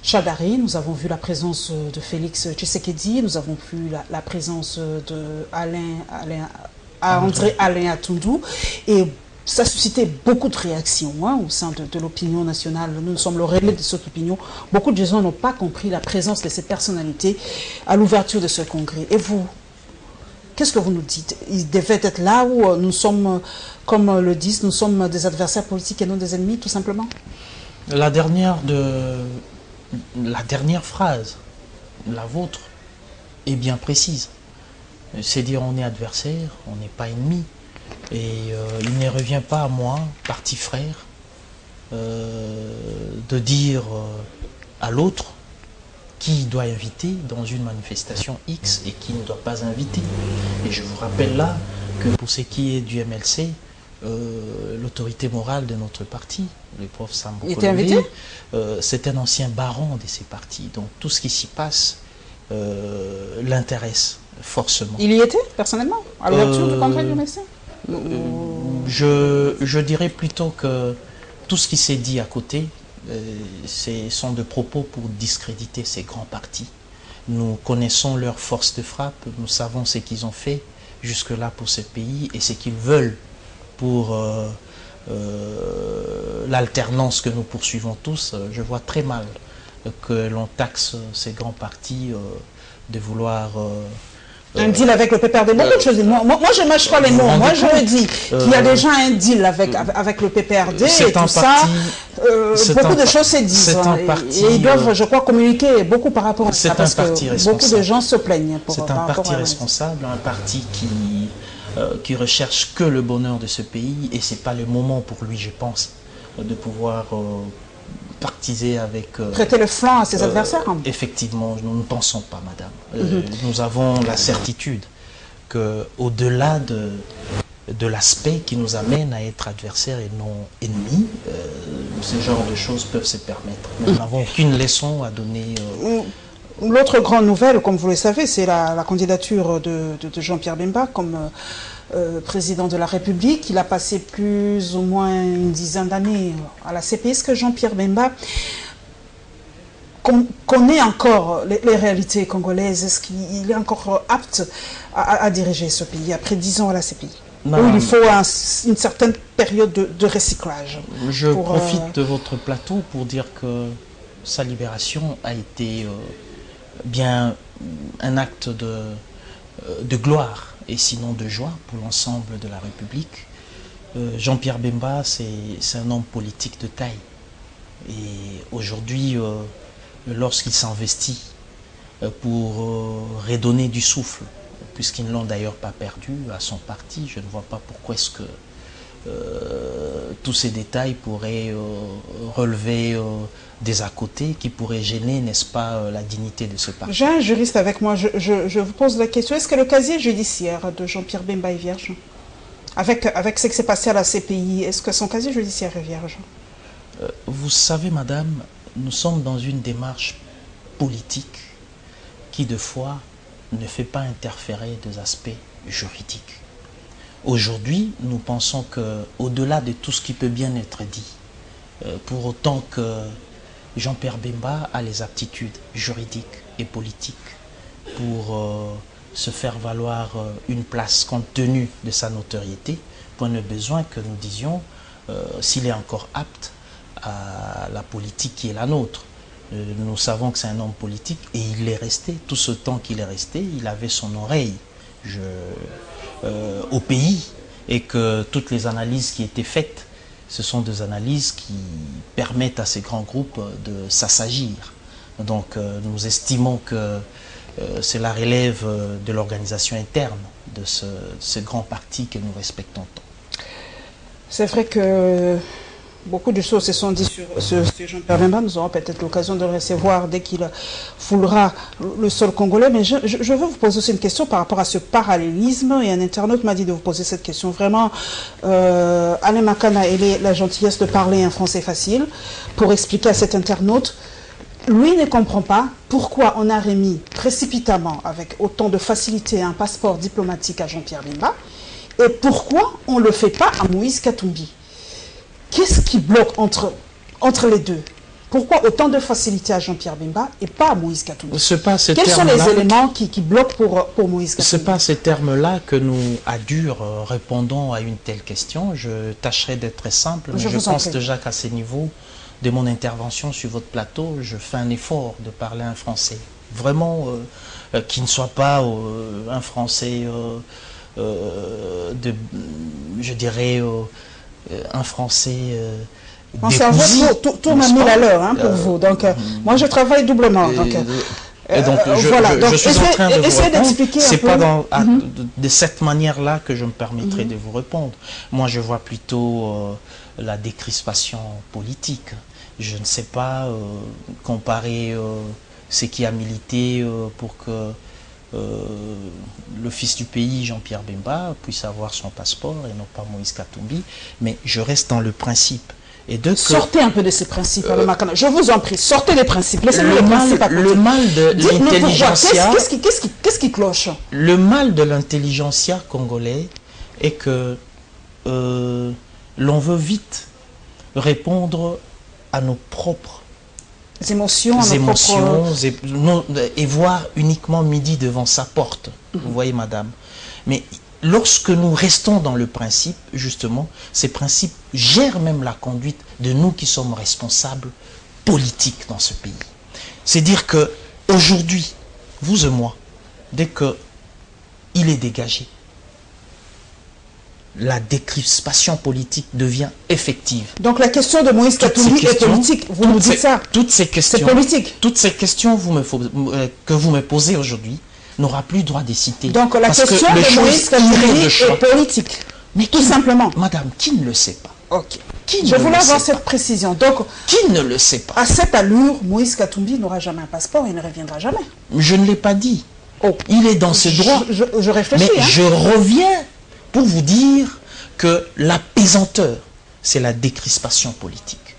Chadari, nous avons vu la présence de Félix Tshisekedi, nous avons vu la présence de André Alain Atundou, et ça a suscité beaucoup de réactions au sein de l'opinion nationale. Nous sommes le relais de cette opinion. Beaucoup de gens n'ont pas compris la présence de ces personnalités à l'ouverture de ce congrès. Et vous, qu'est-ce que vous nous dites? Ils devaient être là où nous sommes, comme le disent, nous sommes des adversaires politiques et non des ennemis, tout simplement? La dernière phrase, la vôtre, est bien précise. C'est dire on est adversaire, on n'est pas ennemi. Et il ne revient pas à moi, parti frère, de dire à l'autre qui doit inviter dans une manifestation X et qui ne doit pas inviter. Et je vous rappelle là que pour ce qui est du MLC, l'autorité morale de notre parti, le prof Sambo Kolové, c'est un ancien baron de ces partis. Donc tout ce qui s'y passe l'intéresse forcément. Il y était personnellement à l'ouverture du congrès du MLC? Je dirais plutôt que tout ce qui s'est dit à côté, sont de propos pour discréditer ces grands partis. Nous connaissons leur force de frappe, nous savons ce qu'ils ont fait jusque-là pour ce pays et ce qu'ils veulent pour l'alternance que nous poursuivons tous. Je vois très mal que l'on taxe ces grands partis de vouloir... un deal avec le PPRD, beaucoup de choses. Moi je ne mâche pas les mots. Moi, je me dis qu'il y a déjà un deal avec le PPRD et tout ça. Beaucoup de choses se disent. Et ils doivent, je crois, communiquer beaucoup par rapport à ça. Parce que beaucoup de gens se plaignent. C'est un parti responsable, un parti qui recherche que le bonheur de ce pays. Et ce n'est pas le moment pour lui, je pense, de pouvoir... partiser avec... prêter le flanc à ses adversaires. Effectivement, nous ne pensons pas, madame. Nous avons la certitude qu'au-delà de l'aspect qui nous amène à être adversaires et non ennemis, ce genre de choses peuvent se permettre. Nous n'avons aucune leçon à donner... L'autre grande nouvelle, comme vous le savez, c'est la candidature de Jean-Pierre Bemba comme... président de la République. Il a passé plus ou moins une dizaine d'années à la CPI. Est-ce que Jean-Pierre Bemba connaît encore les réalités congolaises? Est-ce qu'il est encore apte à diriger ce pays après 10 ans à la CPI? Ou il faut une certaine période de recyclage? Je profite de votre plateau pour dire que sa libération a été bien un acte de gloire et sinon de joie pour l'ensemble de la République. Jean-Pierre Bemba, c'est un homme politique de taille. Et aujourd'hui, lorsqu'il s'investit pour redonner du souffle, puisqu'ils ne l'ont d'ailleurs pas perdu à son parti. Je ne vois pas pourquoi est-ce que tous ces détails pourraient relever des à côté qui pourraient gêner, n'est-ce pas, la dignité de ce parti. J'ai un juriste avec moi, je vous pose la question, est-ce que le casier judiciaire de Jean-Pierre Bemba est vierge? Avec ce qui s'est passé à la CPI, est-ce que son casier judiciaire est vierge? Vous savez, madame, nous sommes dans une démarche politique qui, de fois, ne fait pas interférer des aspects juridiques. Aujourd'hui, nous pensons qu'au-delà de tout ce qui peut bien être dit, pour autant que Jean-Pierre Bemba a les aptitudes juridiques et politiques pour se faire valoir une place compte tenu de sa notoriété, point de besoin que nous disions s'il est encore apte à la politique qui est la nôtre. Nous savons que c'est un homme politique et il est resté, tout ce temps qu'il est resté, il avait son oreille au pays, et que toutes les analyses qui étaient faites, ce sont des analyses qui permettent à ces grands groupes de s'assagir. Donc nous estimons que cela relève de l'organisation interne de ce grand parti que nous respectons tant. C'est vrai que beaucoup de choses se sont dites sur Jean-Pierre Bemba. Nous aurons peut-être l'occasion de le recevoir dès qu'il foulera le sol congolais. Mais je veux vous poser aussi une question par rapport à ce parallélisme. Et un internaute m'a dit de vous poser cette question. Vraiment, Alain Makana a la gentillesse de parler un français facile pour expliquer à cet internaute. Lui ne comprend pas pourquoi on a remis précipitamment, avec autant de facilité, un passeport diplomatique à Jean-Pierre Bemba et pourquoi on ne le fait pas à Moïse Katumbi. Qu'est-ce qui bloque entre les deux? Pourquoi autant de facilité à Jean-Pierre Bemba et pas à Moïse Katumbi? Quels sont les éléments qui bloquent pour Moïse Katumbi? Ce n'est pas ces termes-là que nous, à dur, répondons à une telle question. Je tâcherai d'être très simple, mais je pense déjà qu'à ce niveau de mon intervention sur votre plateau, je fais un effort de parler un français. Vraiment, qui ne soit pas un français, je dirais, un français mon cerveau tourne à 1000 à l'heure pour vous. Donc, moi, je travaille doublement. Et donc, je suis en train de vous répondre. C'est pas de cette manière-là que je me permettrai de vous répondre. Moi, je vois plutôt la décrispation politique. Je ne sais pas comparer ce qui a milité pour que le fils du pays, Jean-Pierre Bemba, puisse avoir son passeport et non pas Moïse Katumbi, mais je reste dans le principe. Et sortez un peu de ces principes, je vous en prie, sortez des principes. Le mal de l'intelligentsia. Qu'est-ce qui cloche? Le mal de l'intelligentsia congolais est que l'on veut vite répondre à nos propres émotions et voir uniquement midi devant sa porte. Vous voyez, madame. Mais lorsque nous restons dans le principe, justement, ces principes gèrent même la conduite de nous qui sommes responsables politiques dans ce pays. C'est dire que aujourd'hui, vous et moi, dès que il est dégagé, la décrispation politique devient effective. Donc la question de Moïse Katumbi est politique, vous nous dites ça? Toutes ces questions, c'est politique. Toutes ces questions que vous me posez aujourd'hui n'aura plus droit de citer. Donc la question de Moïse Katumbi est politique. Mais tout simplement. Madame, qui ne le sait pas? Ok. Je voulais avoir cette précision. Donc, qui ne le sait pas? À cette allure, Moïse Katumbi n'aura jamais un passeport et ne reviendra jamais. Je ne l'ai pas dit. Il est dans ses droits. Je réfléchis. Mais je reviens pour vous dire que la pesanteur, c'est la décrispation politique.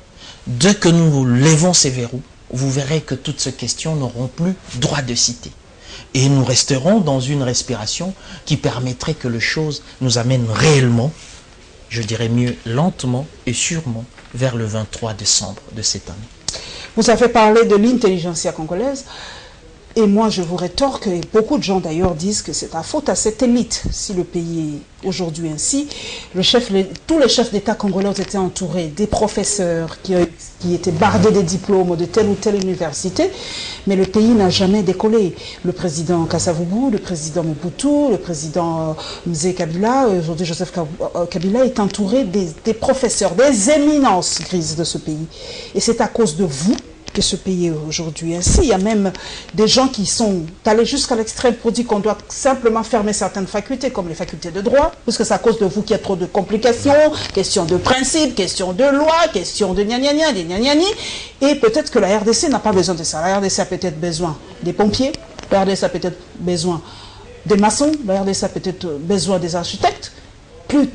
Dès que nous levons ces verrous, vous verrez que toutes ces questions n'auront plus droit de citer. Et nous resterons dans une respiration qui permettrait que les choses nous amènent réellement, je dirais mieux lentement et sûrement, vers le 23 décembre de cette année. Vous avez parlé de l'intelligentsia congolaise. Et moi, je vous rétorque, et beaucoup de gens d'ailleurs disent que c'est à faute à cette élite, si le pays est aujourd'hui ainsi. Tous les chefs d'État congolais ont été entourés des professeurs qui étaient bardés des diplômes de telle ou telle université, mais le pays n'a jamais décollé. Le président Kasavubu, le président Mobutu, le président Mzee Kabila, aujourd'hui Joseph Kabila est entouré des professeurs, des éminences grises de ce pays. Et c'est à cause de vous que ce pays est aujourd'hui ainsi. Il y a même des gens qui sont allés jusqu'à l'extrême pour dire qu'on doit simplement fermer certaines facultés, comme les facultés de droit, parce que c'est à cause de vous qu'il y a trop de complications, question de principes, question de loi, question de gna-gna-gna, des gna-gna-gni. Et peut-être que la RDC n'a pas besoin de ça. La RDC a peut-être besoin des pompiers, la RDC a peut-être besoin des maçons, la RDC a peut-être besoin des architectes. Plus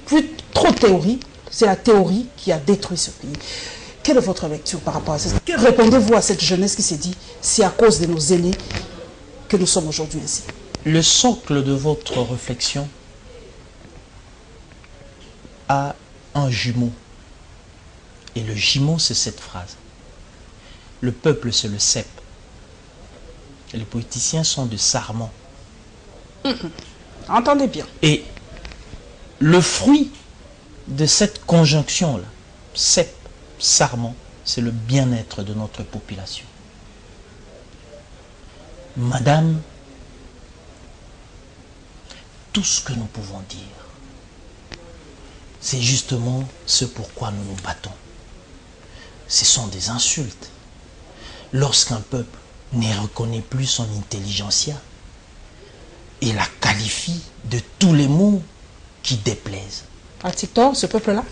trop de théorie, c'est la théorie qui a détruit ce pays. Quelle est votre lecture par rapport à ça? Que répondez-vous à cette jeunesse qui s'est dit, c'est à cause de nos aînés que nous sommes aujourd'hui ainsi? Le socle de votre réflexion a un jumeau. Et le jumeau, c'est cette phrase. Le peuple, c'est le cep. Et les politiciens sont de sarment. Entendez bien. Et le fruit de cette conjonction-là, cep, sarment, c'est le bien-être de notre population. Madame, tout ce que nous pouvons dire, c'est justement ce pourquoi nous nous battons. Ce sont des insultes. Lorsqu'un peuple ne reconnaît plus son intelligentsia et la qualifie de tous les mots qui déplaisent. À TikTok, ce peuple-là,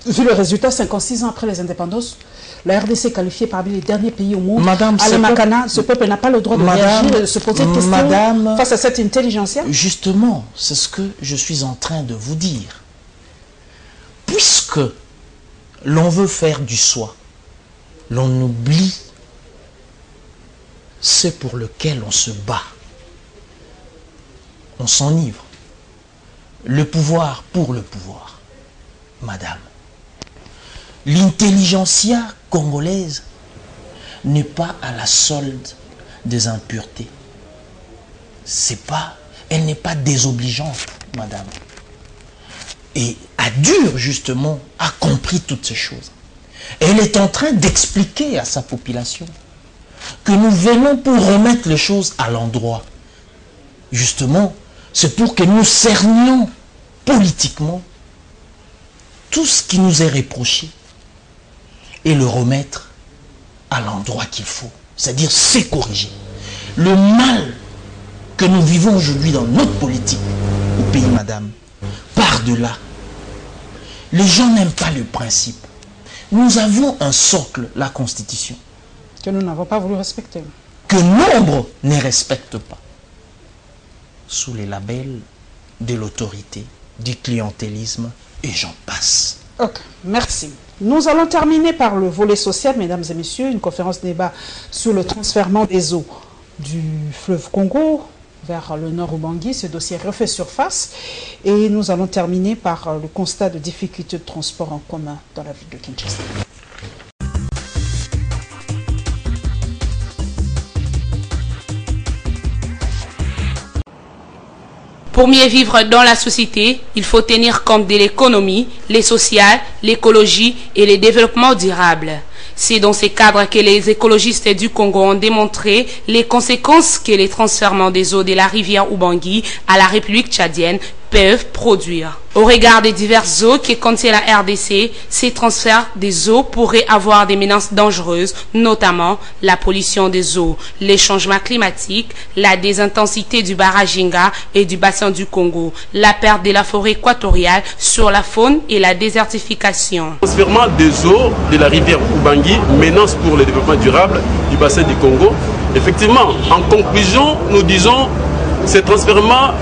vu le résultat, 56 ans après les indépendances, la RDC est qualifiée parmi les derniers pays au monde. Madame, ce peuple n'a pas le droit de réagir et de se poser des questions face à cette intelligentsia. Justement, c'est ce que je suis en train de vous dire. Puisque l'on veut faire du soi, l'on oublie ce pour lequel on se bat. On s'enivre. Le pouvoir pour le pouvoir. Madame, l'intelligentsia congolaise n'est pas à la solde des impuretés. Elle n'est pas désobligeante, madame. Et Adur, justement, a compris toutes ces choses. Elle est en train d'expliquer à sa population que nous venons pour remettre les choses à l'endroit. Justement, c'est pour que nous cernions politiquement tout ce qui nous est reproché et le remettre à l'endroit qu'il faut. C'est-à-dire c'est corriger. Le mal que nous vivons aujourd'hui dans notre politique au pays, madame, part de là. Les gens n'aiment pas le principe. Nous avons un socle, la Constitution. Que nous n'avons pas voulu respecter. Que nombre ne respectent pas. Sous les labels de l'autorité, du clientélisme, et j'en passe. Ok, merci. Nous allons terminer par le volet social, mesdames et messieurs, une conférence débat sur le transfèrement des eaux du fleuve Congo vers le nord Ubangui. Ce dossier refait surface et nous allons terminer par le constat de difficultés de transport en commun dans la ville de Kinshasa. Pour mieux vivre dans la société, il faut tenir compte de l'économie, les sociales, l'écologie et le développement durable. C'est dans ces cadres que les écologistes du Congo ont démontré les conséquences que les transferts des eaux de la rivière Ubangui à la République tchadienne peuvent produire. Au regard des diverses eaux que contient la RDC, ces transferts des eaux pourraient avoir des menaces dangereuses, notamment la pollution des eaux, les changements climatiques, la désintensité du barrage Inga et du bassin du Congo, la perte de la forêt équatoriale sur la faune et la désertification. Le transfèrement des eaux de la rivière Ubangui, menace pour le développement durable du bassin du Congo. Effectivement, en conclusion, nous disons ce transfèrement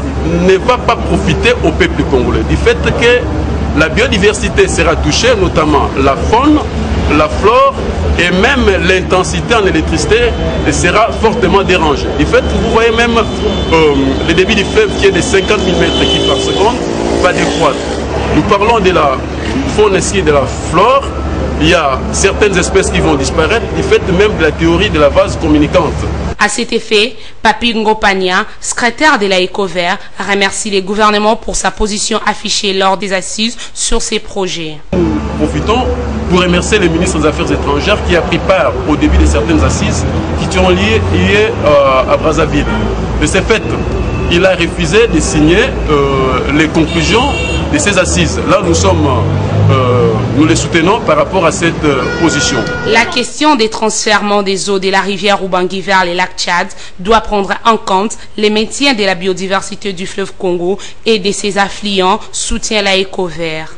ne va pas profiter au peuple congolais du fait que la biodiversité sera touchée, notamment la faune, la flore et même l'intensité en électricité sera fortement dérangée. Du fait, vous voyez même le débit du fleuve qui est de 50 000 m3 par seconde va décroître. Nous parlons de la faune et de la flore. Il y a certaines espèces qui vont disparaître du fait même de la théorie de la vase communicante. À cet effet, Papi Ngopania, secrétaire de la EcoVert, remercie les gouvernements pour sa position affichée lors des assises sur ces projets. Nous profitons pour remercier le ministre des Affaires étrangères qui a pris part au début de certaines assises qui sont liées à Brazzaville. De ce fait, il a refusé de signer les conclusions de ces assises. Là, nous sommes nous les soutenons par rapport à cette position. La question des transferts des eaux de la rivière Ubangi vers les lacs Tchad doit prendre en compte le maintien de la biodiversité du fleuve Congo et de ses affluents, soutient la Ecovert.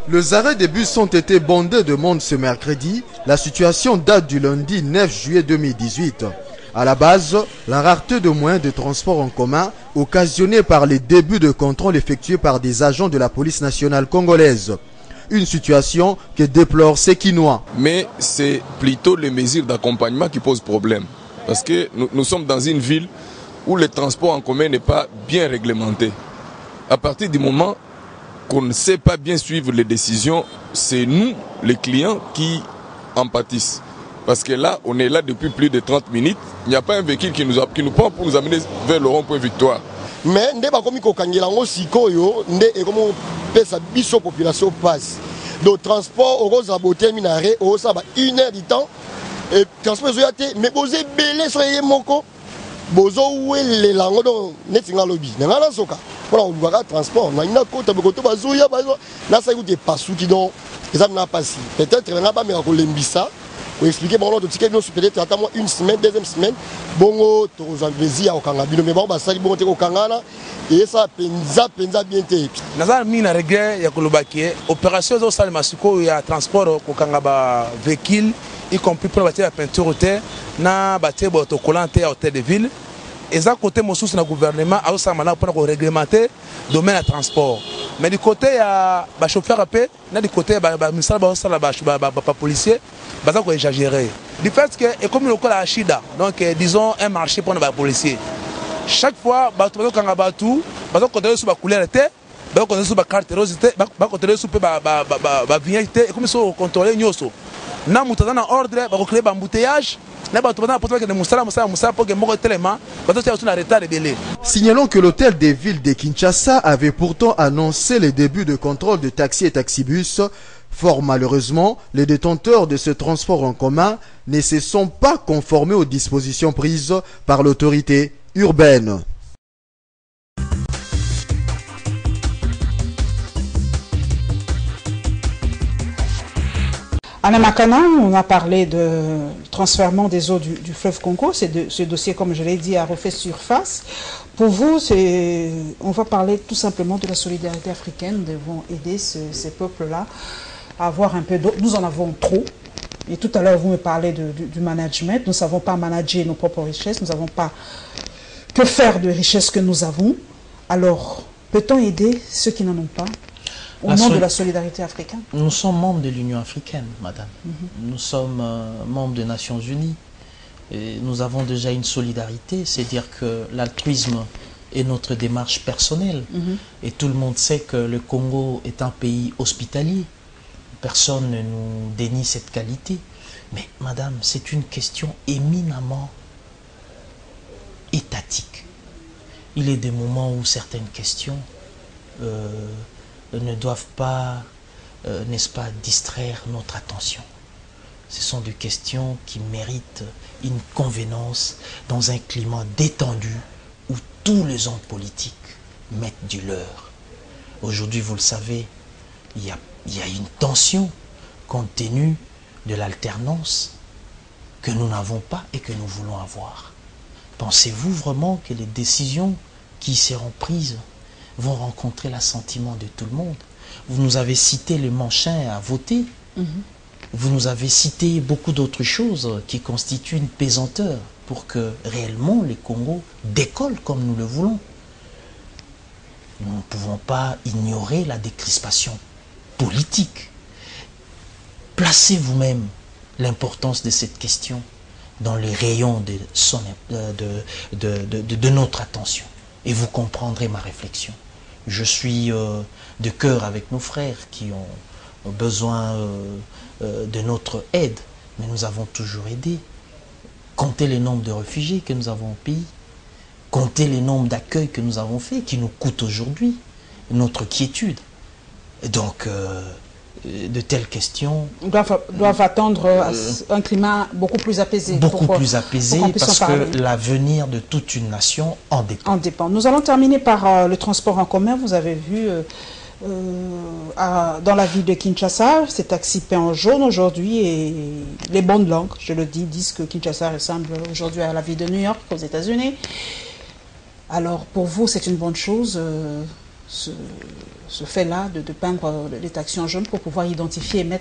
Les arrêts des bus ont été bondés de monde ce mercredi. La situation date du lundi 9 juillet 2018. À la base, la rareté de moyens de transport en commun occasionnée par les débuts de contrôle effectués par des agents de la police nationale congolaise. Une situation que déplore Sekinois. Mais c'est plutôt les mesures d'accompagnement qui posent problème. Parce que nous sommes dans une ville où le transport en commun n'est pas bien réglementé. À partir du moment qu'on ne sait pas bien suivre les décisions, c'est nous, les clients, qui en pâtissent. Parce que là, on est là depuis plus de 30 minutes. Il n'y a pas un véhicule qui nous prend pour nous amener vers le rond-point Victoire. Mais ndé ba komi ko kangela ngo sikoyo ndé e komo pesa biso population passe. Donc transport au zaboté minare au ça ba 1 heure du temps et transport zoyate mais bozé belé soyé moko bozo wele lango donc netinga lobby. Ngala soka. Voilà on voit transport na ina kota be koto bazoya bazo na ça écoute pasuki donc ça n'a pas si. Peut-être na ba me ko lembisa. Pour expliquer bon l'autre ticket nous peut-être attends une semaine deuxième semaine bongo to plaisir au kanga bino mais bon ba sali bongo te ko kanga na et ça penza bien te nazar mina regret ya kolobaki opération zo sali masiko ya transport ko kanga ba véhicule y compris pour bâtir la peinture terre na bâtir autocollant à hôtel de ville et ça côté mosusu na gouvernement a ça maintenant pour réglementer domaine à transport mais du côté ya ba chauffeur à paix na du côté ba ministère ba ça ba policier bah ça qu'on exagéré. Du fait que et comme le cas à Chida, donc disons un marché pour les policiers. Chaque fois, bah tout quand on tout, bah on continue sur la couleur était, bah on continue sur la carte rose était, bah on continue sur bah vignette et comme ça on contrôle nyoso. Na mutana na ordre, bah on crée embouteillage. Signalons que l'hôtel des villes de Kinshasa avait pourtant annoncé les débuts de contrôle de taxis et taxibus. Fort malheureusement, les détenteurs de ce transport en commun ne se sont pas conformés aux dispositions prises par l'autorité urbaine. À Namakana, on a parlé de transfèrement des eaux du fleuve Congo. Ce dossier, comme je l'ai dit, a refait surface. Pour vous, on va parler tout simplement de la solidarité africaine. Nous devons aider ces peuples-là à avoir un peu d'eau. Nous en avons trop. Et tout à l'heure, vous me parlez du management. Nous ne savons pas manager nos propres richesses. Nous n'avons pas que faire de richesses que nous avons. Alors, peut-on aider ceux qui n'en ont pas ? Au nom de la solidarité africaine. Nous sommes membres de l'Union africaine, madame. Nous sommes membres des Nations Unies. Et nous avons déjà une solidarité, c'est-à-dire que l'altruisme est notre démarche personnelle. Et tout le monde sait que le Congo est un pays hospitalier. Personne ne nous dénie cette qualité. Mais madame, c'est une question éminemment étatique. Il est des moments où certaines questions ne doivent pas, n'est-ce pas, distraire notre attention. Ce sont des questions qui méritent une convenance dans un climat détendu où tous les hommes politiques mettent du leur. Aujourd'hui, vous le savez, il y a une tension compte tenu de l'alternance que nous n'avons pas et que nous voulons avoir. Pensez-vous vraiment que les décisions qui seront prises vont rencontrer l'assentiment de tout le monde? Vous nous avez cité les Manchins à voter. Vous nous avez cité beaucoup d'autres choses qui constituent une pesanteur pour que réellement les Congos décollent comme nous le voulons. Nous ne pouvons pas ignorer la décrispation politique. Placez vous-même l'importance de cette question dans les rayons de notre attention et vous comprendrez ma réflexion. Je suis de cœur avec nos frères qui ont besoin de notre aide, mais nous avons toujours aidé. Comptez le nombre de réfugiés que nous avons au pays, comptez le nombre d'accueils que nous avons fait, qui nous coûtent aujourd'hui notre quiétude. Donc, de telles questions doivent attendre un climat beaucoup plus apaisé. Beaucoup plus apaisé parce que l'avenir de toute une nation en dépend. Nous allons terminer par le transport en commun. Vous avez vu dans la ville de Kinshasa. Ces taxis peints en jaune aujourd'hui et les bonnes langues, je le dis, disent que Kinshasa ressemble aujourd'hui à la ville de New York aux États-Unis. Alors pour vous, c'est une bonne chose, ce fait-là de peindre les taxis en jaune pour pouvoir identifier et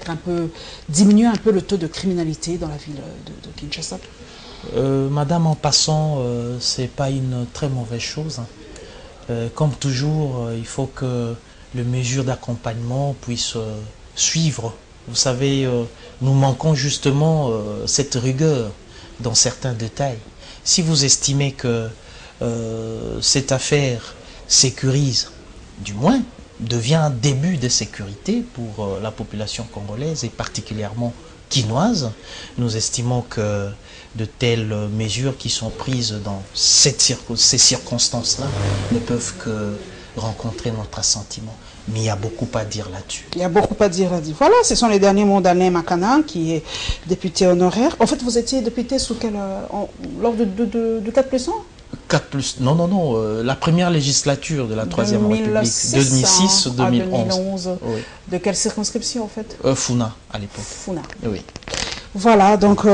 diminuer un peu le taux de criminalité dans la ville de Kinshasa. Madame, en passant, c'est pas une très mauvaise chose. Comme toujours, il faut que les mesures d'accompagnement puissent suivre. Vous savez, nous manquons justement cette rigueur dans certains détails. Si vous estimez que cette affaire sécurise, du moins, devient un début de sécurité pour la population congolaise et particulièrement quinoise, nous estimons que de telles mesures qui sont prises dans ces circonstances-là ne peuvent que rencontrer notre assentiment. Mais il y a beaucoup à dire là-dessus. Il y a beaucoup à dire là-dessus. Voilà, ce sont les derniers mots d'Alain Makana, qui est député honoraire. En fait, vous étiez député sous quel... lors de 4+1 Non, la première législature de la Troisième République, 2006-2011. Oui. De quelle circonscription, en fait? Funa, à l'époque. Funa. Oui. Voilà, donc...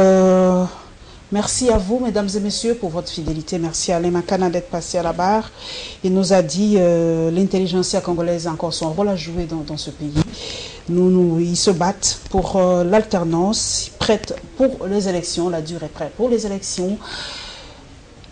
merci à vous, mesdames et messieurs, pour votre fidélité. Merci à Alain Makana d'être passé à la barre. Il nous a dit l'intelligentsia congolaise a encore son rôle à jouer dans ce pays. Ils se battent pour l'alternance, prêtent pour les élections. La dure est prête pour les élections.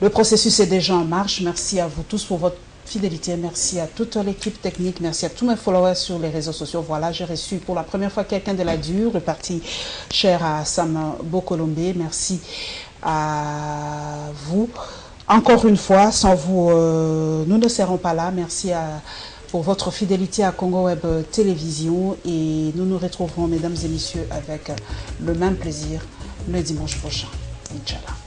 Le processus est déjà en marche. Merci à vous tous pour votre fidélité. Merci à toute l'équipe technique. Merci à tous mes followers sur les réseaux sociaux. Voilà, j'ai reçu pour la première fois quelqu'un de la dure, le parti cher à Sam Bokolombe. Merci à vous. Encore une fois, sans vous, nous ne serons pas là. Merci pour votre fidélité à Congo Web Télévision. Et nous nous retrouverons, mesdames et messieurs, avec le même plaisir le dimanche prochain. Inch'Allah.